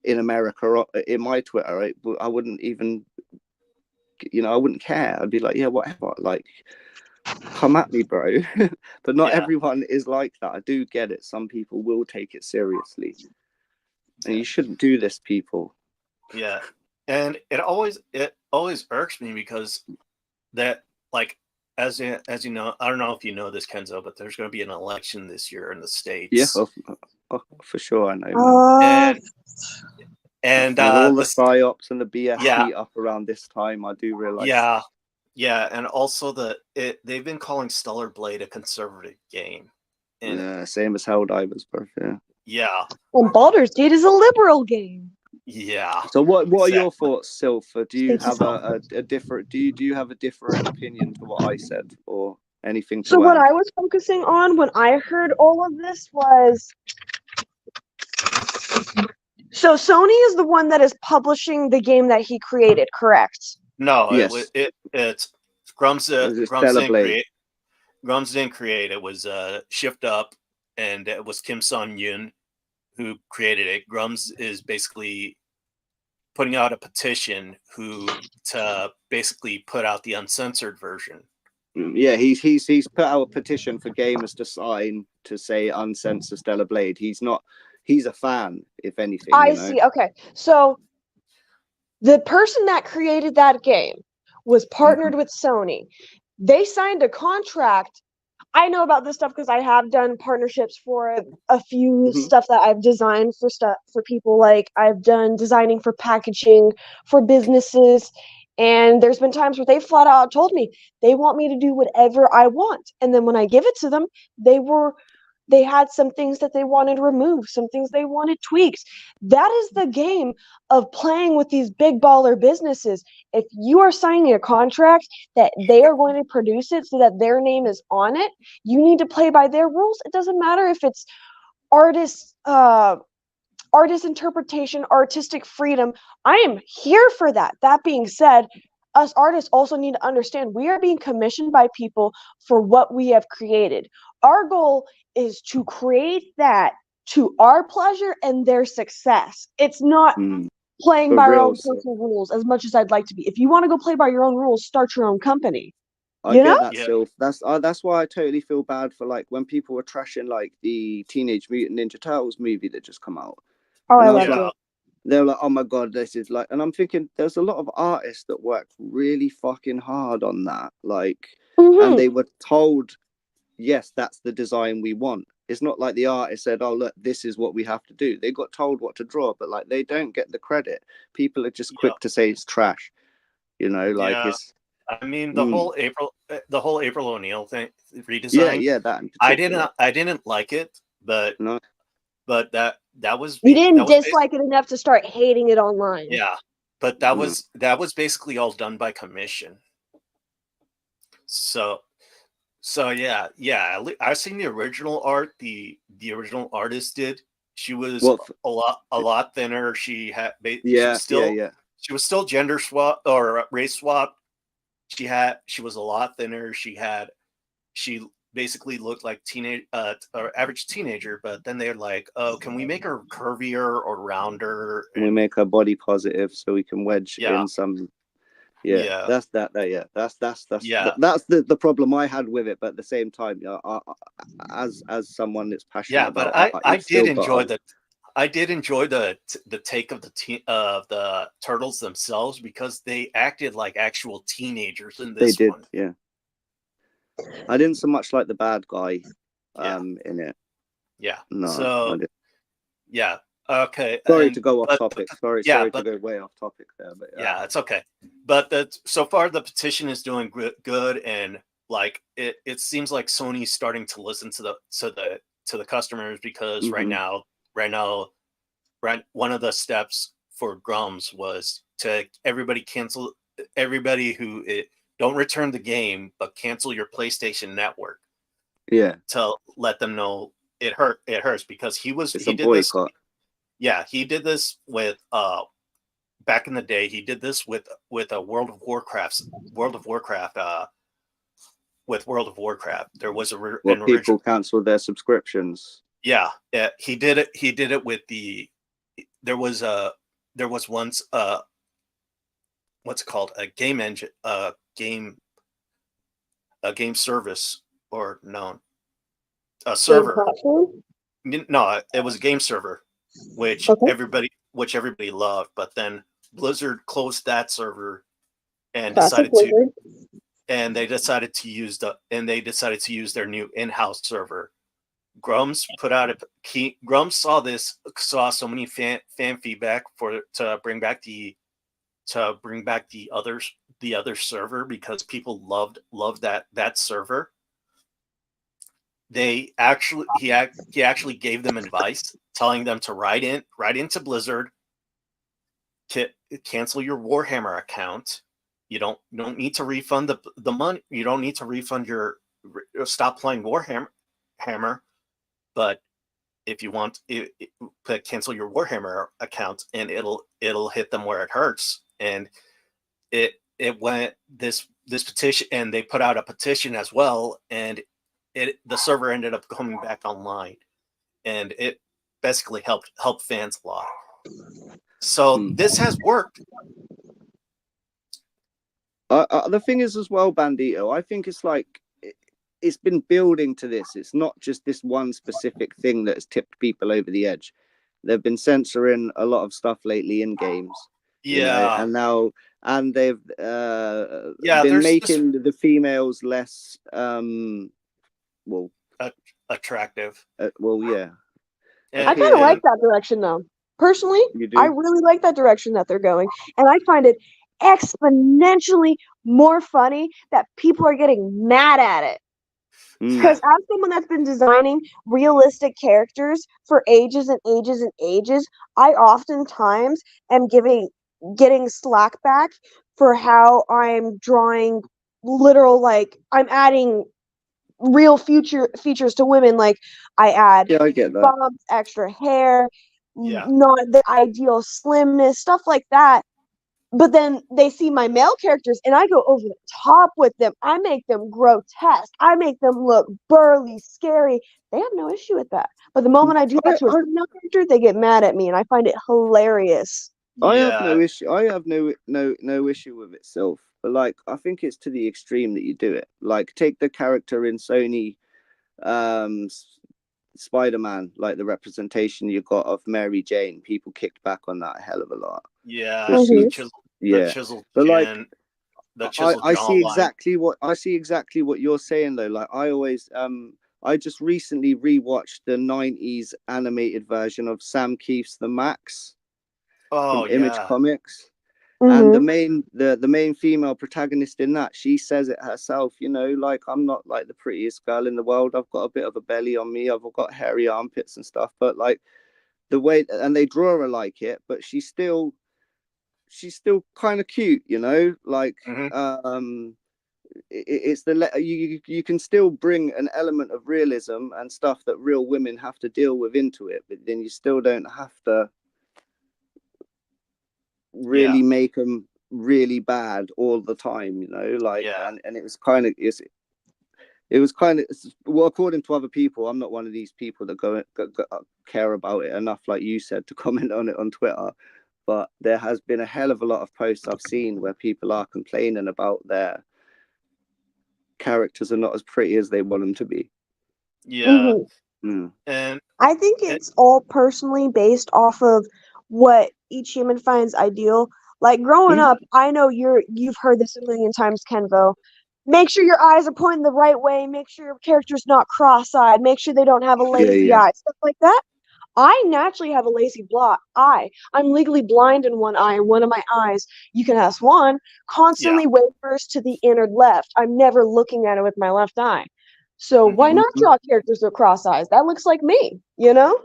in America or in my Twitter, I wouldn't even, you know, I wouldn't care. I'd be like, yeah, whatever. Like, come at me, bro. But not everyone is like that. I do get it. Some people will take it seriously, and you shouldn't do this, people. Yeah, and it always irks me because that, like, as you know, I don't know if you know this, Kenzo, but there's going to be an election this year in the States. Yeah, for sure, I know. And all the psyops and the BS heat up around this time, I do realize. Yeah, and also they've been calling Stellar Blade a conservative game. And same as Helldivers, bro. Yeah. And Baldur's Gate is a liberal game. Yeah. So what are your thoughts, Silpha? Do you have a different? Do you have a different opinion to what I said, or anything to add? What I was focusing on when I heard all of this was, so Sony is the one that is publishing the game that he created, correct? No, it's Grums didn't create. It was Shift Up, and it was Kim Sun Yoon who created it. Grums is basically putting out a petition to basically put out the uncensored version. Yeah, he's put out a petition for gamers to sign to say uncensor Stellar Blade. He's a fan, if anything. I see. Okay, so the person that created that game was partnered with Sony. They signed a contract. I know about this stuff because I have done partnerships for a few stuff that I've designed for people. Like, I've done designing for packaging for businesses, and there's been times where they flat out told me they want me to do whatever I want, and then when I give it to them, they were they had some things that they wanted removed, some things they wanted tweaks. That is the game of playing with these big baller businesses. If you are signing a contract that they are going to produce it so that their name is on it, you need to play by their rules. It doesn't matter if it's artist interpretation, artistic freedom. I am here for that. That being said, us artists also need to understand we are being commissioned by people for what we have created. Our goal is to create that to our pleasure and their success. It's not playing For by our real, own so personal rules as much as I'd like to be. If you want to go play by your own rules, start your own company. I You get know? that, Yeah. Sylph. That's why I totally feel bad for like when people were trashing like the Teenage Mutant Ninja Turtles movie that just come out. Oh, And I I was loved Yeah. it. They're like, oh my god, this is like, and I'm thinking there's a lot of artists that worked really fucking hard on that, like, and they were told, yes, that's the design we want. It's not like the artist said, oh look, this is what we have to do. They got told what to draw, but like they don't get the credit. People are just Yeah. quick to say it's trash, you know, like Yeah. it's I mean, the whole April O'Neil thing redesign. yeah, that in I particular. didn't like it, but No, that You didn't was dislike it enough to start hating it online. yeah, but that no. was basically all done by commission. So yeah. I've seen the original art. The original artist did. She was What? a lot thinner. She had she Yeah, was still yeah. she was still gender swap or race swap. She was a lot thinner. She basically looked like or average teenager, but then they're like, oh, can we make her curvier or rounder? We make her body positive so we can wedge Yeah. in some. Yeah. That's that's Yeah. that's the problem I had with it. But at the same time, as someone that's passionate Yeah, but about art, I you've still did got enjoy the take of the turtles themselves because they acted like actual teenagers in they this did, one. yeah. I didn't so much like the bad guy, Yeah. in it. Yeah. No, I So didn't. yeah. Okay. Sorry and to go off but- topic. but- Sorry, yeah, sorry but to go way off topic there. But yeah, it's okay. But so far the petition is doing good, and like it seems like Sony's starting to listen to the customers because right now one of the steps for Grums was to everybody who don't return the game but cancel your PlayStation Network yeah, to let them know it hurts because it's he a did this. boycott. Yeah, he did this with back in the day. He did this with a World of Warcraft with World of Warcraft. There was an What, people original. cancel their subscriptions? Yeah, he did it. He did it with there was once what's it called, a game engine, game service, or no, a server. No, it was a game server, which Okay. everybody loved. But then Blizzard closed that server and Classic decided Blizzard. to use their new in-house server. Grums saw so many fan feedback to bring back the other server because people loved that server. He actually gave them advice, telling them to write into Blizzard, cancel your Warhammer account. You don't need to refund the money. You don't need to refund stop playing Warhammer. But if you want, cancel your Warhammer account, and it'll hit them where it hurts. And it went this petition, and they put out a petition as well, and the server ended up coming back online, and it basically helped fans a lot. So this has worked. The thing is as well, Bandito, I think it's like it's been building to this. It's not just this one specific thing that has tipped people over the edge. They've been censoring a lot of stuff lately in games. Yeah, you know, and they've been making the females less attractive. Yeah. I kind of like that direction, though. Personally, I really like that direction that they're going, and I find it exponentially more funny that people are getting mad at it. Because as someone that's been designing realistic characters for ages and ages and ages, I oftentimes am getting slack back for how I'm drawing literal, like I'm adding real future features to women. Like I add Yeah, I get that. bumps, extra hair, Yeah. not the ideal slimness, stuff like that. But then they see my male characters and I go over the top with them. I make them grotesque. I make them look burly, scary. They have no issue with that. But the moment I do that to a female character, they get mad at me and I find it hilarious. I have Yeah. no issue. I have no issue with itself. But like, I think it's to the extreme that you do it. Like, take the character in Sony, um, Spider-Man, like the representation you got of Mary Jane. People kicked back on that a hell of a lot. Yeah. Because Mhm. The yeah, chiseled but like, chin, the chiseled I see jawline. exactly what you're saying though. Like, I just recently rewatched the '90s animated version of Sam Keith's The Max from Oh Image yeah. Comics. And Mhm. the main female protagonist in that, she says it herself, you know, like, I'm not like the prettiest girl in the world. I've got a bit of a belly on me. I've got hairy armpits and stuff. But like the way, and they draw her like it, but she's still kind of cute, you know, like Hmm. it's you can still bring an element of realism and stuff that real women have to deal with into it, but then you still don't have to Yeah. really make them really bad all the time, you know, like, Yeah. and it was kind of, well, according to other people, I'm not one of these people that go care about it enough, like you said, to comment on it on Twitter. But there has been a hell of a lot of posts I've seen where people are complaining about their characters are not as pretty as they want them to be. Yeah. Mhm. Mm. And, I think and it's all personally based off of what each human finds ideal. Like growing Mm. up, I know you've heard this a million times, Kenvo. Make sure your eyes are pointing the right way. Make sure your character's not cross-eyed. Make sure they don't have a Yeah, lazy yeah. eye. Stuff like that. I naturally have a lazy eye. I'm legally blind in one eye, and one of my eyes, you can ask one, yeah. constantly wavers to the inner left. I'm never looking at it with my left eye. So why Hmm. not Mm-hmm. draw characters with cross eyes? That looks like me, you know?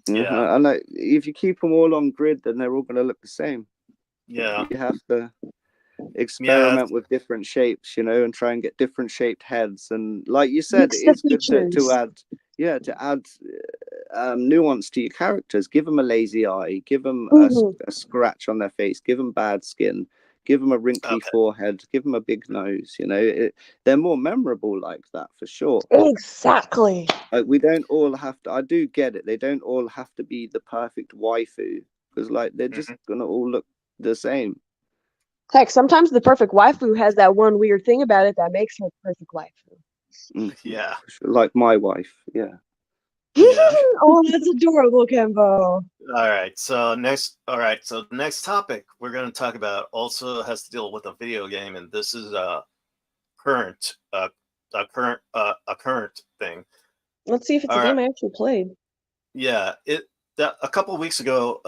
Mm-hmm. Yeah. And like, if you keep them all on grid, then they're all going to look the same. Yeah. You have to Yeah. experiment with different shapes, you know, and try and get different shaped heads. And like you said, it Mix the is good to features. add, yeah, to add nuance to your characters. Give them a lazy eye, give them Mhm. a scratch on their face, give them bad skin, give them a wrinkly Okay. forehead, give them a big nose. You know, they're more memorable like that for sure. Exactly. Like, we don't all have to. I do get it. They don't all have to be the perfect waifu, because like they're just Hmm. gonna all look the same. Heck, sometimes the perfect waifu has that one weird thing about it that makes her the perfect waifu. Mm-hmm. Yeah. Like my wife, yeah. Yeah. Oh, that's adorable, Kembo. All right. So the next topic we're going to talk about also has to deal with a video game, and this is current, a current thing. Let's see if it's All a right. game I actually played. Yeah. A couple weeks ago,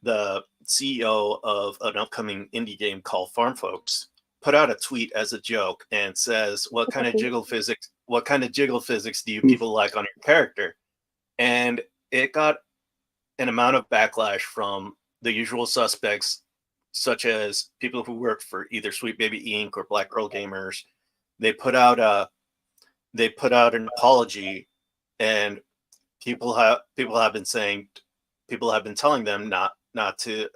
the CEO of an upcoming indie game called Farm Folks put out a tweet as a joke and says, What kind of jiggle physics do you people like on your character?" And it got an amount of backlash from the usual suspects, such as people who work for either Sweet Baby Inc. or Black Girl Gamers. They put out an apology, and people have been telling them not to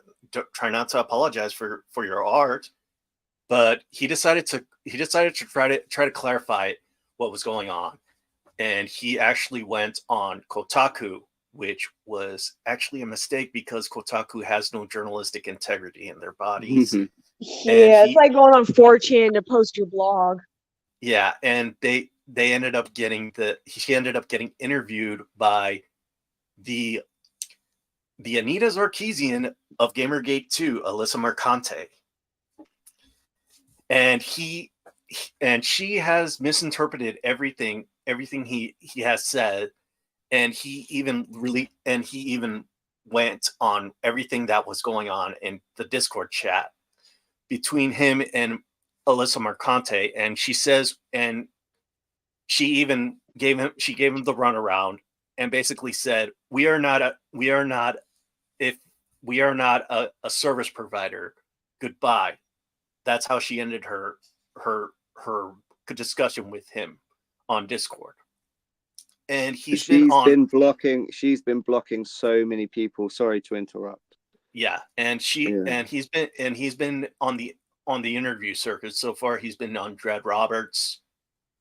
try not to apologize for your art. But he decided to try to clarify what was going on, and he actually went on Kotaku, which was actually a mistake because Kotaku has no journalistic integrity in their bodies. And Yeah, it's like going on 4chan to post your blog. and they ended up getting he ended up getting interviewed by the Anita Sarkeesian of Gamergate 2, Alyssa Mercante. And she has misinterpreted everything he has said, and he even went on everything that was going on in the Discord chat between him Alyssa Mercante, and she says, and she even gave him the runaround and basically said, we are not a service provider. Goodbye. That's how she ended her discussion with him on Discord. And he's been been blocking so many people. Sorry to interrupt. Yeah, and he's been on the interview circuit so far. He's been on Dread Roberts,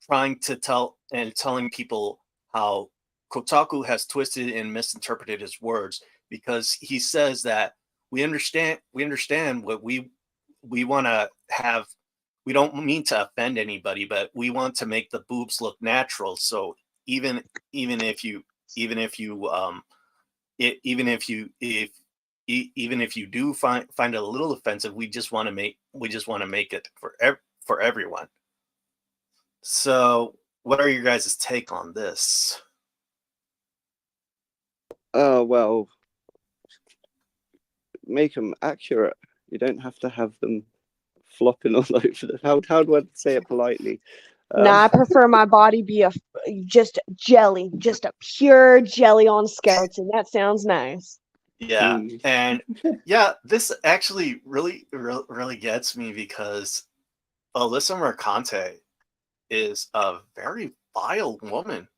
telling people how Kotaku has twisted and misinterpreted his words, because he says that we understand what we want to have. We don't mean to offend anybody, but we want to make the boobs look natural. So even if you do find it a little offensive, we just want to make it for everyone. So, what are your guys' take on this? Well, make them accurate. You don't have to have them flopping all over the. How do I say it politely? Nah, I prefer my body be just jelly, just a pure jelly on skeleton. That sounds nice. Yeah, and yeah, this actually really gets me, because Alyssa Mercante is a very vile woman.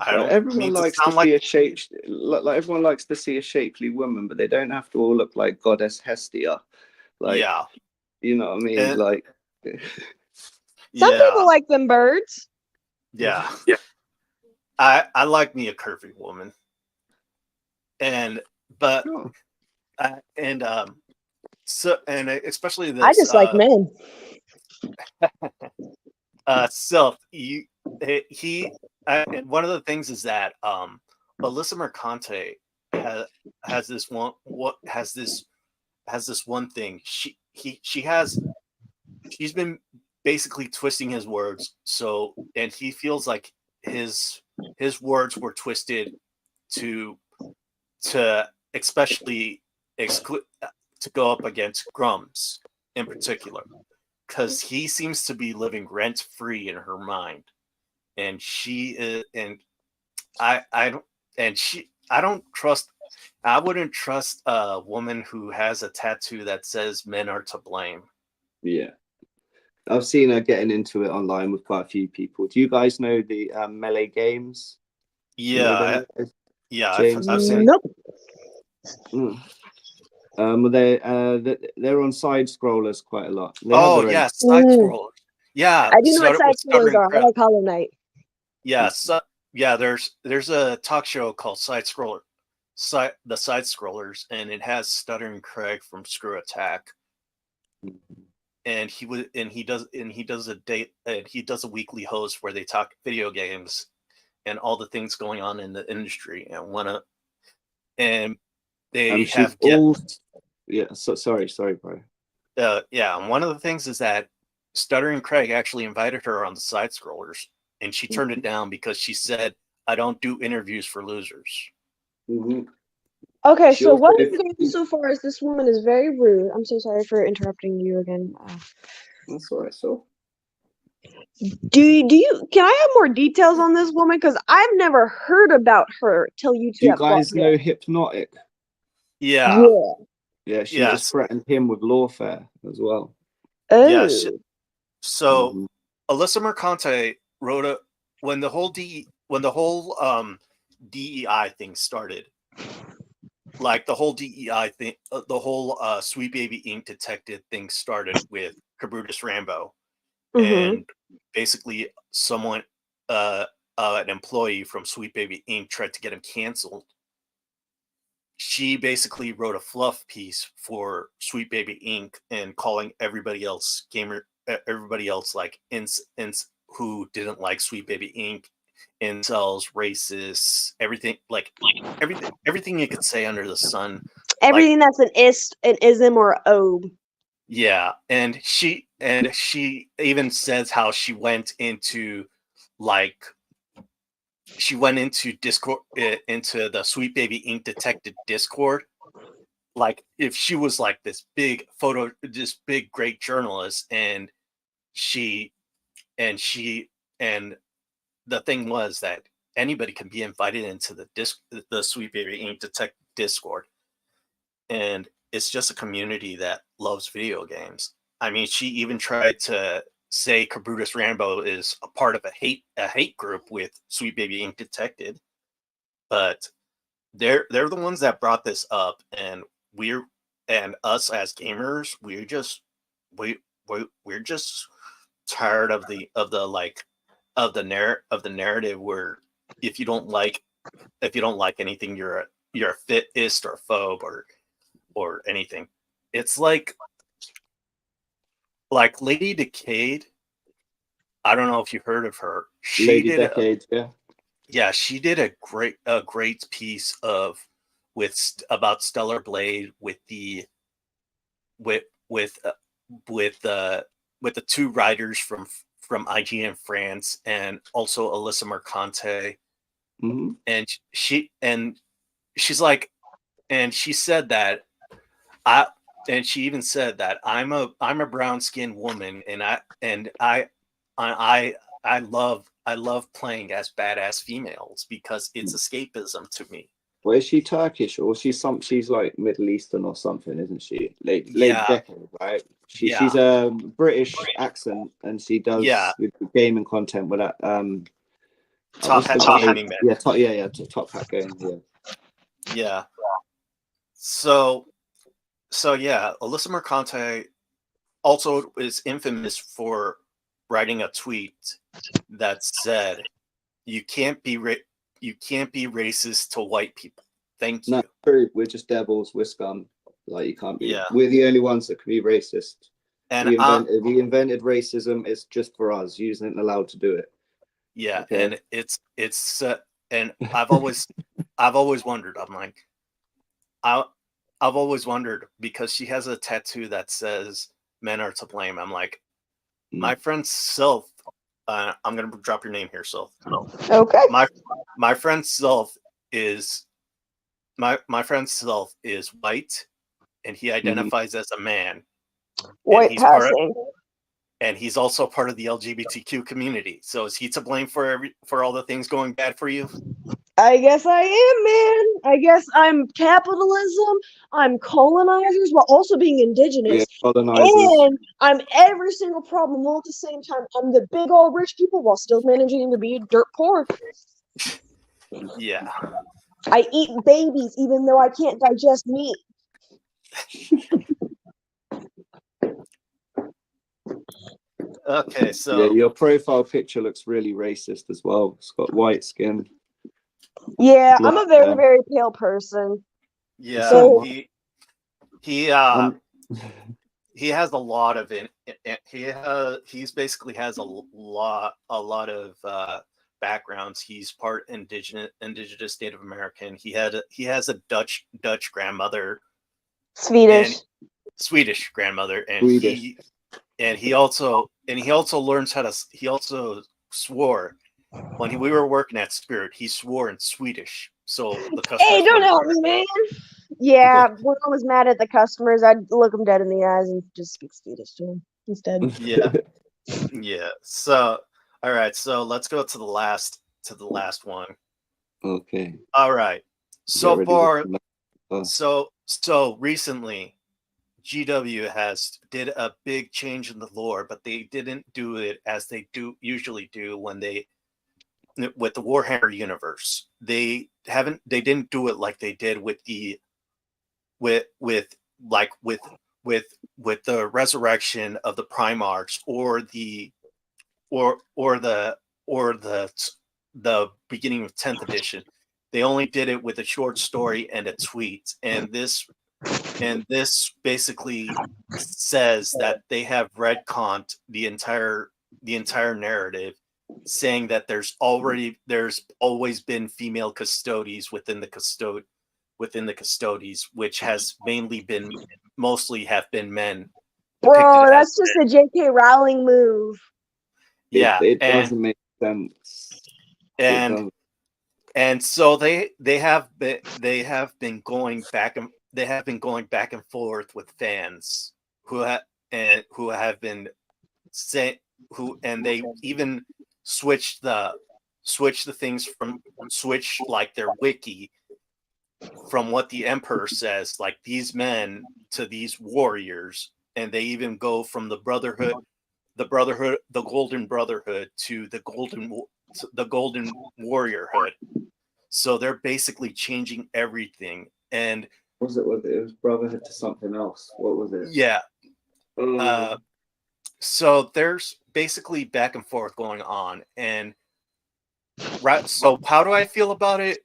Everyone likes to see a shape, like everyone likes to see a shapely woman, but they don't have to all look like Goddess Hestia. Like, yeah, you know what I mean? Like, some people like them birds. Yeah. I like me a curvy woman, especially this. I just like men. Self, and one of the things is that Alyssa Mercante has this one thing. She's been basically twisting his words, and he feels like his words were twisted to especially to go up against Grums in particular, because he seems to be living rent free in her mind, and I wouldn't trust a woman who has a tattoo that says men are to blame. Yeah, I've seen her getting into it online with quite a few people. Do you guys know the Melee Games? Yeah, I've seen. Nope. They're on side scrollers quite a lot. Side scrollers. Yeah, I do know what side scrollers are. I like Hollow Knight. Yeah, there's a talk show called the Side Scrollers, and it has Stuttering Craig from Screw Attack, and he does a weekly host where they talk video games and all the things going on in the industry, sorry, bro. And one of the things is that Stuttering Craig actually invited her on the Side Scrollers, and she turned it down because she said, "I don't do interviews for losers." Mm-hmm. Okay, so what we've gotten so far is this woman is very rude. I'm so sorry for interrupting you again. That's all right, so. Do you? Can I have more details on this woman? Because I've never heard about her till you two. Do you guys know Hypnotic? Yeah. Yeah, she just threatened him with lawfare as well. Oh. Yeah. So Alyssa Mercante wrote when the whole DEI thing started, like the whole DEI thing, the whole Sweet Baby Inc. detective thing started with Cabrutus Rambo, and basically someone, an employee from Sweet Baby Inc. tried to get him canceled. She basically wrote a fluff piece for Sweet Baby Inc. and calling everybody else like who didn't like Sweet Baby Inc. incels, racists, everything you could say under the sun. Everything that's an ism or obe. Yeah, and she even says how she went into Discord, into the Sweet Baby Inc. detective Discord, like if she was like this big great journalist, and she and she and the thing was that anybody can be invited into the Sweet Baby Ink Detect Discord, and it's just a community that loves video games. I mean, she even tried to say Cabrutus Rambo is a part of a hate group with Sweet Baby Ink Detected, but they're the ones that brought this up, and us as gamers, we're just tired of the narrative where if you don't like anything, you're a fitist or phobe or anything. It's like Lady Decade. I don't know if you heard of her. Lady Decade, Yeah, she did a great piece about Stellar Blade with the with with uh, with the two writers from IGN France, and also Alyssa Mercante. Mm-hmm. And she's like, and she said that I and she even said that I'm a brown skinned woman, and I love playing as badass females because it's escapism to me. Well, is she Turkish or she's like Middle Eastern or something, isn't she? Lady Yeah. Decade, right? Yeah. She's a British accent, and she does with gaming content with that Top Hat Gaming. Top Hat Gaming. Yeah. So yeah, Alyssa Mercante also is infamous for writing a tweet that said, "You can't be racist to white people. Thank you." No, true. We're just devils. We're scum. Like, you can't be. Yeah. We're the only ones that can be racist. And we invented racism. It's just for us. You isn't allowed to do it. Yeah, Okay. and it's and I've always wondered. I'm like, I've always wondered, because she has a tattoo that says "Men are to blame." I'm like, my friend Sylph. I'm gonna drop your name here, Sylph. Okay. My friend Sylph is my friend Sylph is white, and he identifies as a man. White passing. And he's also part of the LGBTQ community. So is he to blame for all the things going bad for you? I guess I am, man. I guess I'm capitalism. I'm colonizers while also being indigenous. Yeah, colonizers. And I'm every single problem all at the same time. I'm the big old rich people while still managing to be dirt poor. Yeah. I eat babies even though I can't digest meat. Okay, so yeah, your profile picture looks really racist as well. It's got white skin. Yeah, I'm a very, very pale person. Yeah, So he has a lot of it. He's basically has a lot of backgrounds. He's part indigenous Native American. He has a Dutch grandmother, Swedish grandmother, and Swedish. he also learns how to. He also swore when we were working at Spirit. He swore in Swedish. So the customers. Hey, don't help me, man. Yeah, when I was mad at the customers, I'd look them dead in the eyes and just speak Swedish to them instead. Yeah. Yeah. So, all right. So let's go to the last one. Okay. All right. So far, so recently, GW did a big change in the lore, but they didn't do it as they usually do when with the Warhammer universe. They didn't do it like they did with the with the resurrection of the Primarchs, or the beginning of 10th edition. They only did it with a short story and a tweet, and this basically says that they have retconned the entire narrative, saying that there's always been female custodies within the custodies, which has mostly have been men. Bro, that's just a J.K. Rowling move. Yeah, it doesn't make sense. And so they have been going back and forth with fans who have been saying, they even switch the things from like their wiki from what the emperor says, like these men to these warriors, and they even go from the golden brotherhood to the golden warriorhood. So they're basically changing everything. And Was it was brotherhood to something else? What was it? yeah. So there's basically back and forth going on. And right, so how do I feel about it?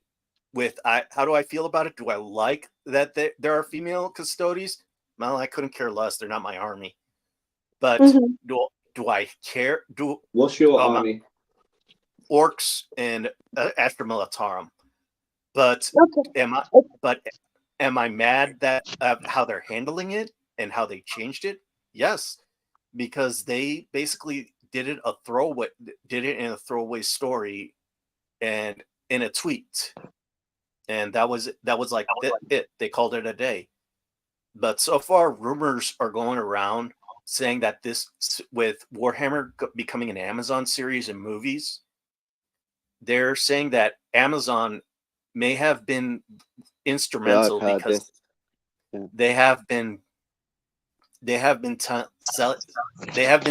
How do I feel about it? Do I like that there are female custodies? Well, I couldn't care less. They're not my army. But do I care? What's your army? Orcs and Astra Militarum. But am I mad that how they're handling it and how they changed it? Yes, because they basically did it in a throwaway story and in a tweet, and that was like it. They called it a day. But so far, rumors are going around saying that this, with Warhammer becoming an Amazon series and movies, they're saying that Amazon may have been instrumental because they have been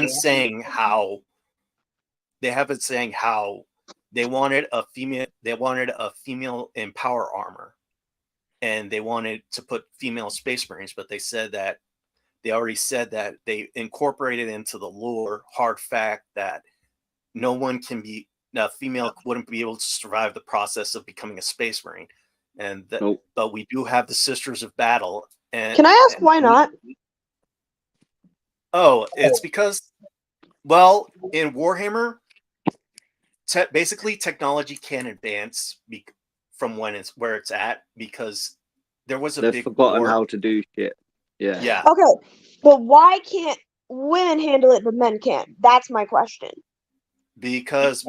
saying how they wanted a female in power armor, and they wanted to put female space marines, but they already said that they incorporated into the lore hard fact that a female wouldn't be able to survive the process of becoming a space marine. And but we do have the Sisters of Battle. And can I ask why not? Oh, it's because, well, in Warhammer, basically technology can advance from where it's at, because there was a big forgotten war. How to do shit. Yeah. Okay, but why can't women handle it but men can't? That's my question. Because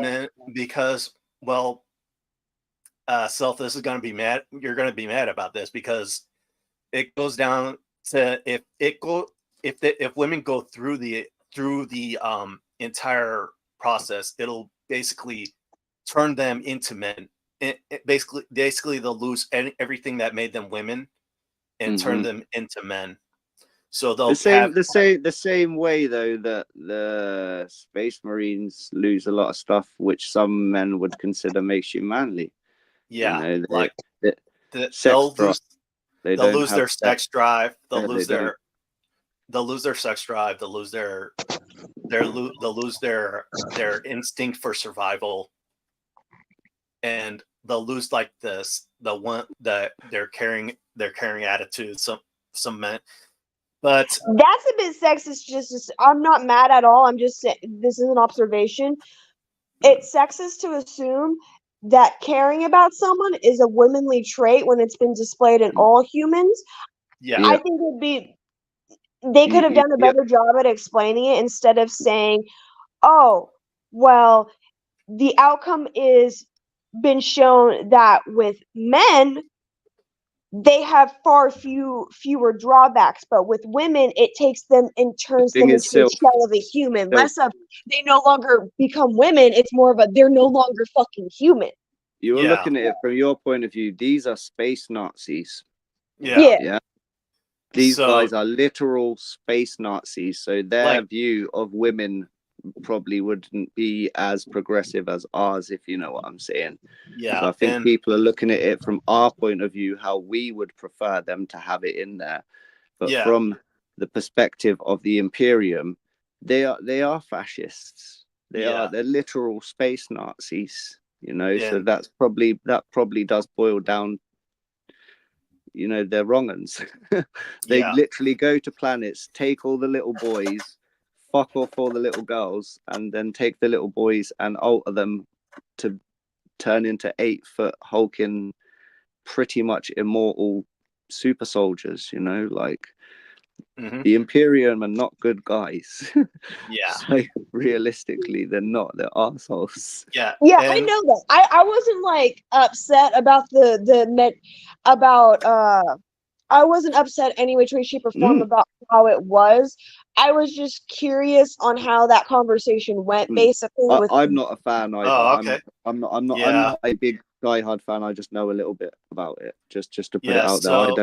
Self, this is going to be mad. You're going to be mad about this, because it goes down to if women go through the entire process, it'll basically turn them into men. Basically they'll lose everything that made them women and turn them into men. So they'll the same way though that the Space Marines lose a lot of stuff which some men would consider makes you manly. Yeah, you know, like they'll lose their sex drive. They'll lose their sex drive. They'll lose their instinct for survival, and they'll lose like their caring attitude. Some men. But that's a bit sexist. Just I'm not mad at all. I'm just saying this is an observation. It's sexist to assume that caring about someone is a womanly trait when it's been displayed in all humans. Yeah, I think they could have done a better job at explaining it, instead of saying, "Oh, well, the outcome is been shown that with men, they have far fewer drawbacks, but with women, it takes them and turns them into a shell of a human. Less of they no longer become women. It's more of a they're no longer fucking human." You're looking at it from your point of view. These are space Nazis. Yeah. These guys are literal space Nazis. So their view of women probably wouldn't be as progressive as ours, if you know what I'm saying. Yeah. So I think people are looking at it from our point of view, how we would prefer them to have it in there. But from the perspective of the Imperium, they are fascists. They're literal space Nazis, you know. So that probably does boil down, you know, they're wrong uns. They literally go to planets, take all the little boys, fuck off all the little girls, and then take the little boys and alter them to turn into 8-foot hulking, pretty much immortal super soldiers, you know, like the Imperium are not good guys. So realistically, they're not. They're assholes. I know that. I wasn't like upset about I wasn't upset any which way, shape, or form about how it was. I was just curious on how that conversation went, basically. I'm not a fan either. Oh, okay. I'm Yeah. not a big diehard fan. I just know a little bit about it. Just to put it Yeah, out there. I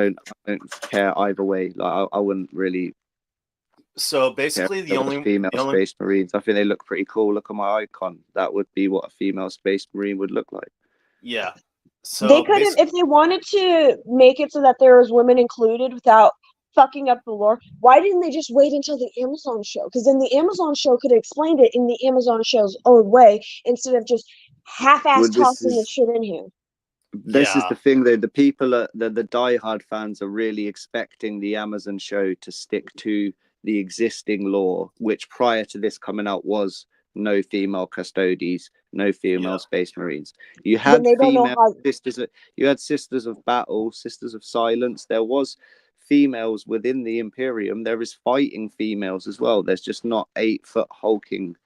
don't care either way. Like I wouldn't really So care basically, if there was female space marines. I think they look pretty cool. Look at my icon. That would be what a female space marine would look like. yeah. they So could have, if they wanted to make it so that there was women included without fucking up the lore, why didn't they just wait until the Amazon show? Because then the Amazon show could have explained it in the Amazon show's own way instead of just half-ass Well, tossing the shit in here. This is the thing, though. The people, the diehard fans, are really expecting the Amazon show to stick to the existing lore, which prior to this coming out was no female custodies, no female space marines. You had female sisters. You had sisters of battle, sisters of silence. There was females within the Imperium. There is fighting females as well. There's just not 8-foot hulking.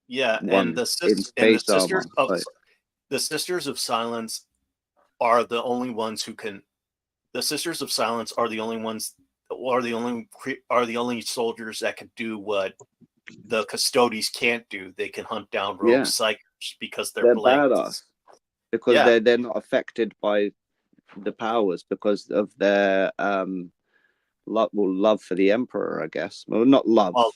Yeah, and the Sisters of Silence are the only ones who can. The Sisters of Silence are the only ones, are the only soldiers that can do what the Custodes can't do. They can hunt down rogue psychers because they're badass. Because they're not affected by the powers because of their love for the Emperor, I guess. Well, not love. Well,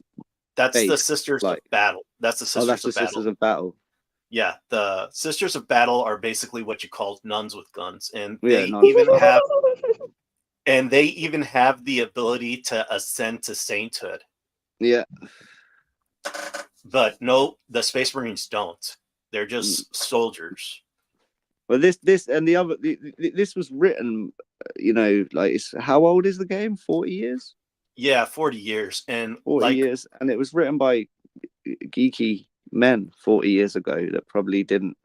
that's the Sisters of Battle. That's the Sisters of Battle. Yeah, the Sisters of Battle are basically what you call nuns with guns, and they even have the ability to ascend to sainthood. Yeah. But no, the Space Marines don't. They're just soldiers. Well, this and the other, this was written, how old is the game? 40 years? Yeah, 40 years. And 40 years. And it was written by geeky men 40 years ago that probably didn't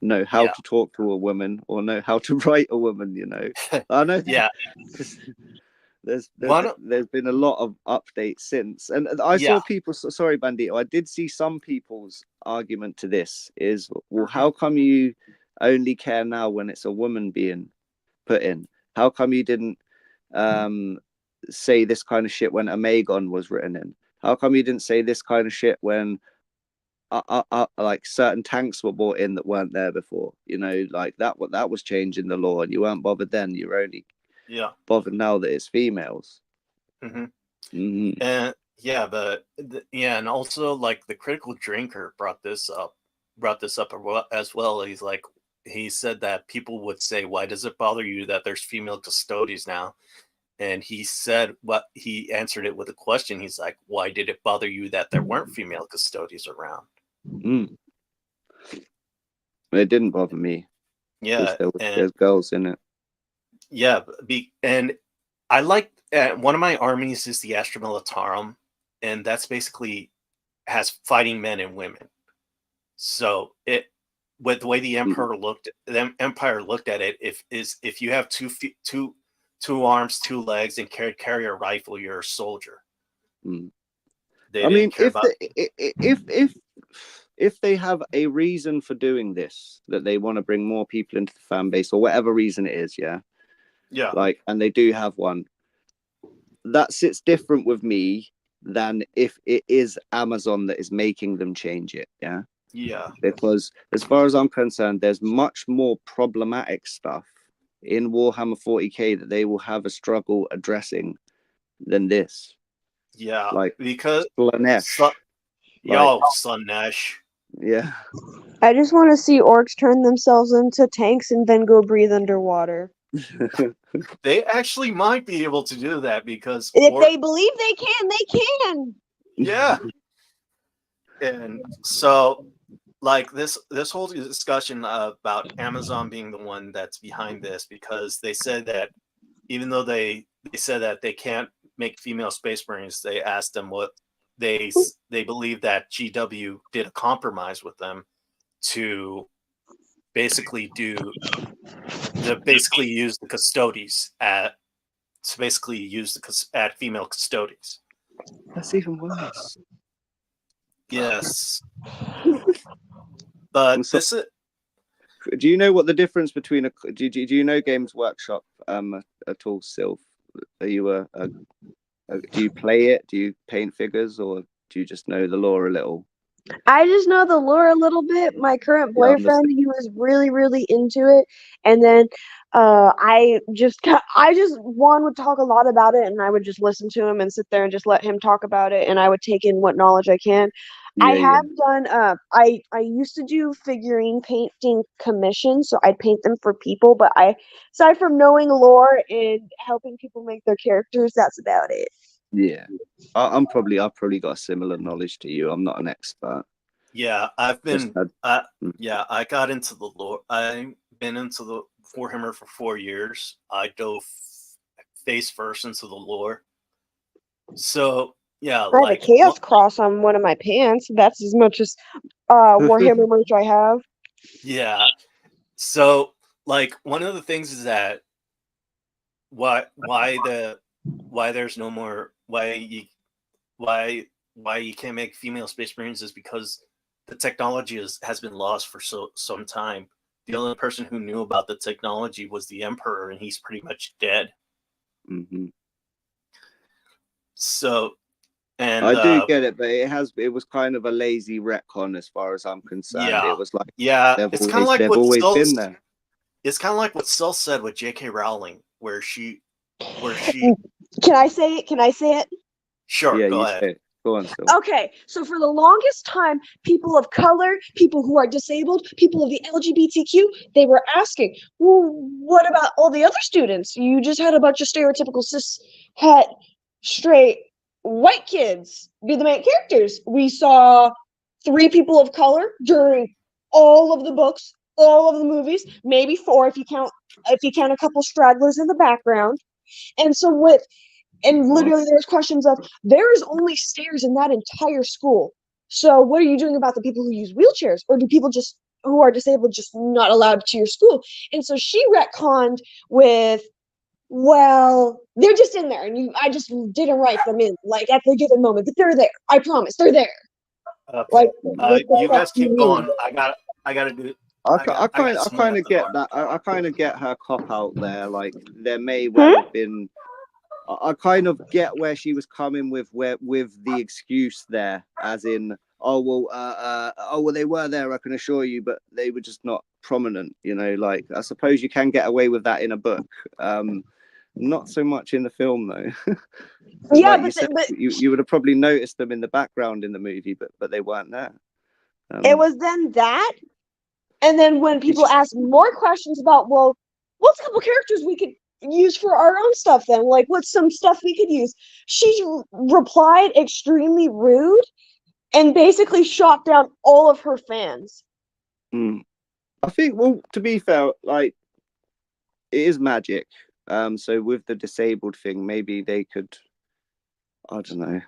know how to talk to a woman or know how to write a woman, I know. Yeah. There's been a lot of updates since. And I saw people, sorry, Bandito, I did see some people's argument to this is, well, how come you only care now when it's a woman being put in? How come you didn't say this kind of shit when Amagon was written in? How come you didn't say this kind of shit when like certain tanks were brought in that weren't there before? Like that was changing the law, and you weren't bothered then. You were only bothered now that it's females. And and also like the Critical Drinker brought this up as well. He said that people would say, why does it bother you that there's female custodians now? And he said, he answered it with a question. He's like, why did it bother you that there weren't female custodians around? It didn't bother me. Yeah. There's girls in it. Yeah. And I like, one of my armies is the Astra Militarum, and that's basically has fighting men and women. So with the way the Empire looked at it, if you have two arms, 2 legs, and carry a rifle, you're a soldier. If they have a reason for doing this, that they want to bring more people into the fan base or whatever reason it is, and they do have one, that sits different with me than if it is Amazon that is making them change it. Because as far as I'm concerned, there's much more problematic stuff in Warhammer 40k that they will have a struggle addressing than this. Because Slaanesh. Slaanesh. Yeah. I just want to see orcs turn themselves into tanks and then go breathe underwater. They actually might be able to do that because if they believe they can. Yeah. And so like this whole discussion about Amazon being the one that's behind this, because they said that even though they said that they can't make female space marines, they asked them what they believe that GW did a compromise with them to basically use the custodies at female custodies. That's even worse. Yes. But do you know what the difference between do you know Games Workshop at all, Sylph? Are you do you play it? Do you paint figures, or do you just know the lore a little? I just know the lore a little bit. My current Yeah, I'm the boyfriend, he was really, really into it, and then I just one would talk a lot about it, and I would just listen to him and sit there and just let him talk about it, and I would take in what knowledge I can. I Yeah, have done I used to do figurine painting commissions, so I'd paint them for people, but aside from knowing lore and helping people make their characters, that's about it. yeah. I've probably got a similar knowledge to you. I'm not an expert. Yeah, I've Just been. had, Yeah, I got into the lore. I've been into the Warhammer for 4 years. I dove face first into the lore. So yeah, I have a chaos cross on one of my pants. That's as much as Warhammer merch I have. yeah. So like one of the things is that why there's no more why you can't make female space marines is because the technology has been lost for some time. The only person who knew about the technology was the emperor, and he's pretty much dead. mm-hmm. So, and I do get it, but it was kind of a lazy retcon as far as I'm concerned. yeah, It was like yeah, it's kind of like they've what always been there. It's kind of like what Cell said with J.K. Rowling, where she Can I say it? Can I say it? Sure, Yeah, go you ahead. say it. Go on, Sil. Okay, so for the longest time, people of color, people who are disabled, people of the LGBTQ, they were asking, well, what about all the other students? You just had a bunch of stereotypical cis, het, straight, white kids be the main characters. We saw 3 people of color during all of the books, all of the movies, maybe 4 if you count a couple stragglers in the background. And so literally there's questions of there is only stairs in that entire school. So what are you doing about the people who use wheelchairs, or do people just who are disabled just not allowed to your school? And so she retconned with, well, they're just in there, and I just didn't write them in like at the given moment, but they're there. I promise, they're there. Okay, Like, you guys keep going. I gotta do. I kind of get that. I kind of get her cop out there. Like there may well have been. I kind of get where she was coming with the excuse there, as in, oh well, they were there, I can assure you, but they were just not prominent. You know, like I suppose you can get away with that in a book. Not so much in the film though. Yeah, like but you said, you would have probably noticed them in the background in the movie, but they weren't there. It was then that, and then when people ask more questions about, well, what's a couple characters we could use for our own stuff then? Like, what's some stuff we could use? She replied extremely rude and basically shot down all of her fans. I think, well, to be fair, like, it is magic. So with the disabled thing, maybe they could, I don't know,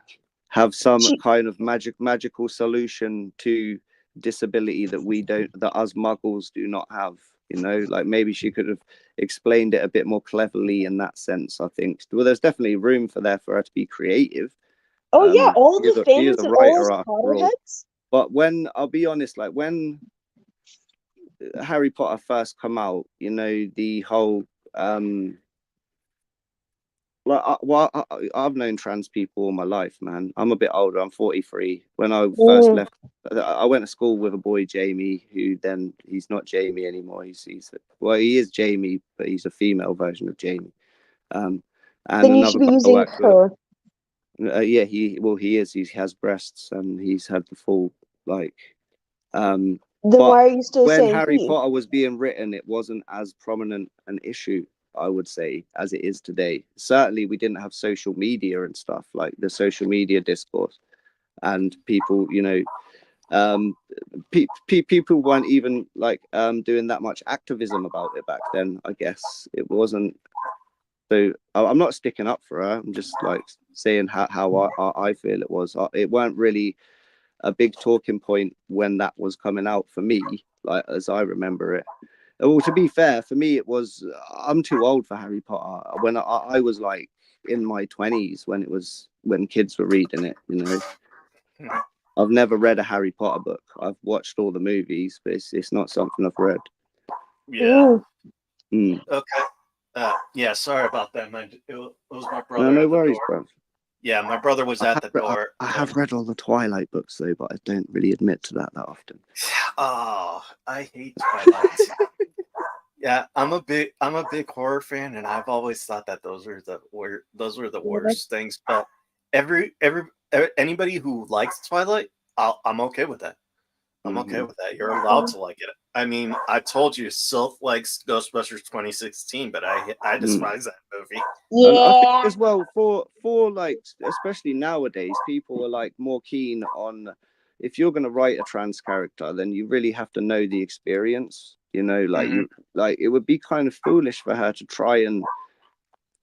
have some kind of magical solution to disability that us muggles do not have. You know, like maybe she could have explained it a bit more cleverly in that sense. I think. Well, there's definitely room for her to be creative. Oh yeah, all of the She is fans a and all writer his after all. heads. But I'll be honest, like when Harry Potter first come out, you know, the whole I've known trans people all my life, man. I'm a bit older. I'm 43. When I first left, I went to school with a boy, Jamie, who then he's not Jamie anymore. He is Jamie, but he's a female version of Jamie. And then you should be using her. Yeah, he is. He has breasts and he's had the full like. Then why are you still saying when Harry Potter was being written, it wasn't as prominent an issue, I would say, as it is today. Certainly, we didn't have social media and stuff like the social media discourse, and people, you know, people weren't even like doing that much activism about it back then. I guess it wasn't. So I'm not sticking up for her. I'm just like saying how I feel it was. It weren't really a big talking point when that was coming out for me, like as I remember it. Well, to be fair, for me, it was, I'm too old for Harry Potter. When I was like in my 20s when kids were reading it, you know. I've never read a Harry Potter book. I've watched all the movies, but it's not something I've read. Yeah. Okay. Yeah, sorry about that, man. It was my No, brother no at the worries, door. bro. Yeah, my brother was at the door. I have read all the Twilight books though, but I don't really admit to that often. Oh, I hate Twilight. Yeah, I'm a big horror fan, and I've always thought that those were the worst things. But anybody who likes Twilight, I'm okay with that. I'm okay Mhm. with that. You're allowed to like it. I mean, I told you, Sylph likes Ghostbusters 2016, but I Mm. despise that movie. And I think Yeah. as well for like especially nowadays, people are like more keen on if you're going to write a trans character, then you really have to know the experience. You know, like Mhm. it would be kind of foolish for her to try and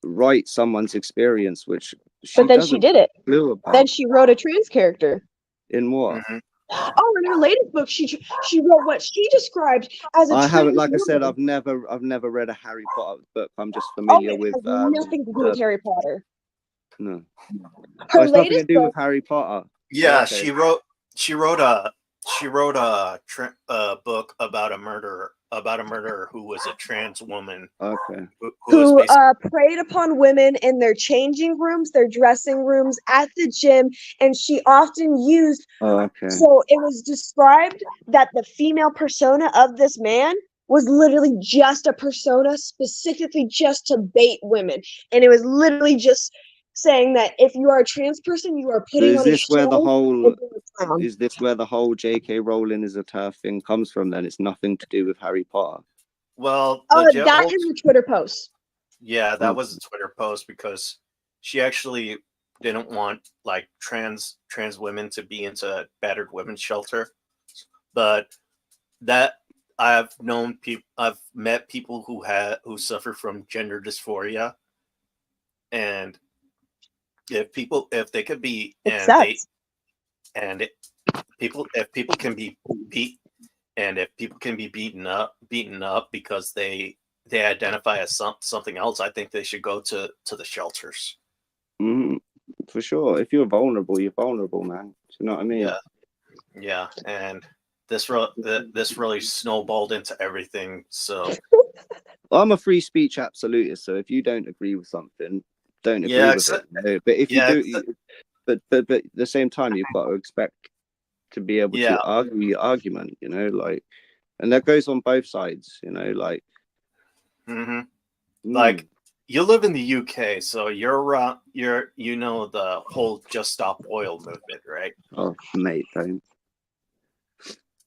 write someone's experience, which But she then she doesn't did it. clue Then about. she wrote a trans character. In what? Mhm. Oh, in her latest book, she wrote what she described as a I haven't, trans like I said, woman. I've never read a Harry Potter book. I'm just Oh, familiar it with has nothing to do with the Harry Potter. no. Oh, Her it's nothing to latest do with book. Harry Potter. Yeah, Okay. she wrote a book about a murderer who was a trans woman Okay. who was Who basically. preyed upon women in their changing rooms, their dressing rooms, at the gym, and she often used. Oh, okay. So it was described that the female persona of this man was literally just a persona specifically just to bait women, and it was literally just saying that if you are a trans person, you are So putting on a show and being a clown. is this where the whole J.K. Rowling is a turf thing comes from? Then it's nothing to do with Harry Potter. Well, That is a Twitter post. yeah, that Oh, was a Twitter post because she actually didn't want like trans women to be into battered women's shelter, but that I've met people who suffer from gender dysphoria, and if they could be It and they sucks. and it, people if people can be beat and if people can be beaten up because they identify as something else, I think they should go to the shelters. for sure. If you're vulnerable, man. Do you know what I mean? Yeah, and this really snowballed into everything. So I'm a free speech absolutist. So if you don't agree with something, don't agree yeah, with it. But if you yeah, do, but at the same time, you've got to expect to be able yeah. to argue your argument. You know, like, and that goes on both sides. You know, like. hmm Mm. Like you live in the UK, so you know the whole Just Stop Oil movement, right? Oh, mate, don't.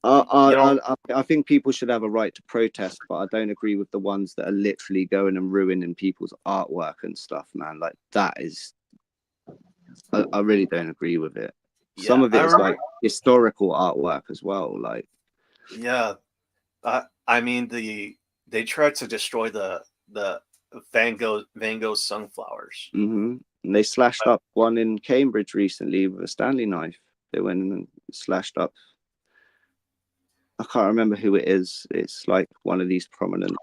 You know, I think people should have a right to protest, but I don't agree with the ones that are literally going and ruining people's artwork and stuff, man. Like that is, I really don't agree with it. Some yeah, of I it is remember. like historical artwork as well. Like, Yeah, I mean they tried to destroy the Van Gogh sunflowers. and they slashed up one in Cambridge recently with a Stanley knife. They went in and slashed up. I can't remember who it is. It's like one of these prominent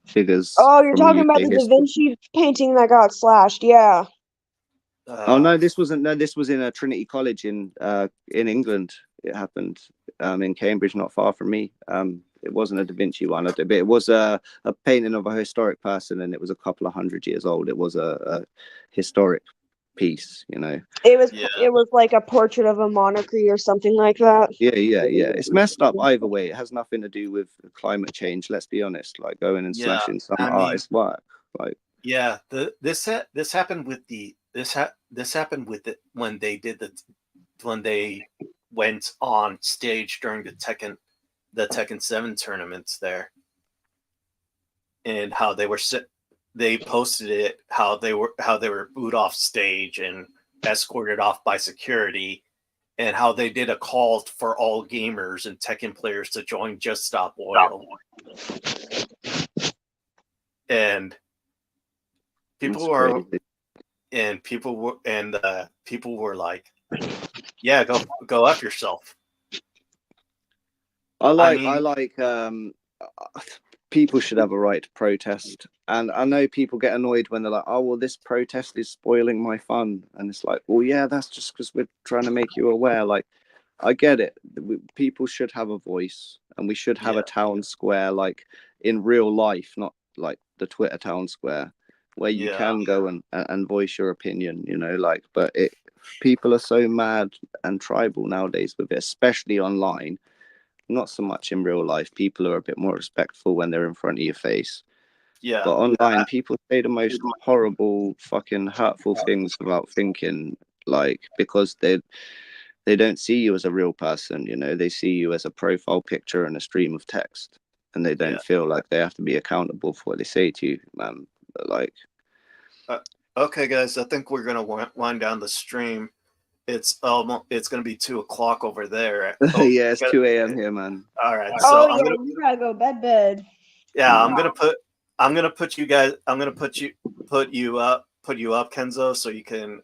figures Oh, you're from talking about UK the Da history. Vinci painting that got slashed. Yeah. Oh Uh, no, this wasn't. No, this was in a Trinity College in England. It happened in Cambridge, not far from me. It wasn't a Da Vinci one, but it was a painting of a historic person, and it was a couple of 100 years old. It was a historic piece, you know. yeah, It was like a portrait of a monarchy or something like that. Yeah. It's messed up either way. It has nothing to do with climate change. Let's be honest. Like going and yeah. slashing some I mean, artist's work. Like, yeah. This happened with this happened with it when they went on stage during the Tekken 7 tournaments there, and how they posted it how they were booed off stage and escorted off by security, and how they did a call for all gamers and Tekken players to join Just Stop Oil, and that's people are crazy. people were like, yeah, go F yourself. I I like I mean, like people should have a right to protest. And I know people get annoyed when they're like, oh well, this protest is spoiling my fun. And it's like, well, yeah, that's just because we're trying to make you aware. Like, I get it. People should have a voice and we should have yeah, a town square like in real life, not like the Twitter town square where you Yeah. can go and voice your opinion, you know, like, but people are so mad and tribal nowadays with it, especially online. Not so much in real life. People are a bit more respectful when they're in front of your face. Yeah. But online, people say the most horrible, fucking hurtful things without thinking, like, because they don't see you as a real person, you know, they see you as a profile picture and a stream of text, and they don't feel like they have to be accountable for what they say to you, man. But like, okay, guys, I think we're gonna wind down the stream. It's gonna be 2 o'clock over there. Oh, yeah, it's 2 a.m. here, man. all right, Oh so yeah, you gotta go bed. yeah, I'm gonna put you guys. I'm gonna put you up, Kenzo, so you can.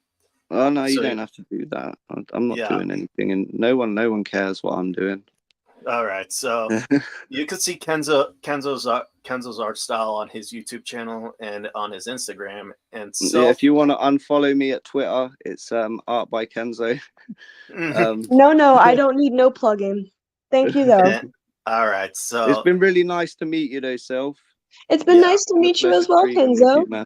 Oh no, you So don't have to do that. I'm not Yeah. doing anything, and no one cares what I'm doing. All right, so you can see Kenzo's art style on his YouTube channel and on his Instagram. And Yeah, if you want to unfollow me at Twitter, it's art by Kenzo. No, I don't need no plug-in. Thank you though. All right, so It's been really nice to meet you, though, Self. It's been Yeah. nice to meet you as well, Pleasure streaming with Kenzo. you, man.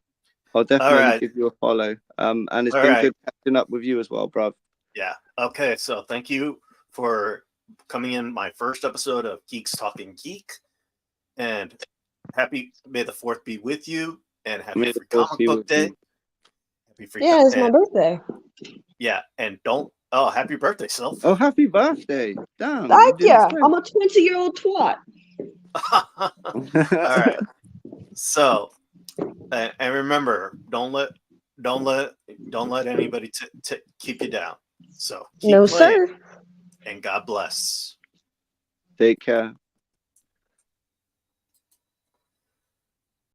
I'll definitely right. give you a follow. And it's All been right. good catching up with you as well, bruv. Yeah. Okay. So thank you for coming in my first episode of Geeks Talking Geek, and May the 4th be with you, and happy May the Free 4th Comic be Book with Day. you. Happy Free Yeah, it's my birthday. Yeah, and happy birthday, Self. Oh, happy birthday. Damn. Thank you you. didn't say. I'm a 20-year-old twat. All right. So, and remember, don't let anybody keep you down. So keep No, playing, sir. and God bless. Take care.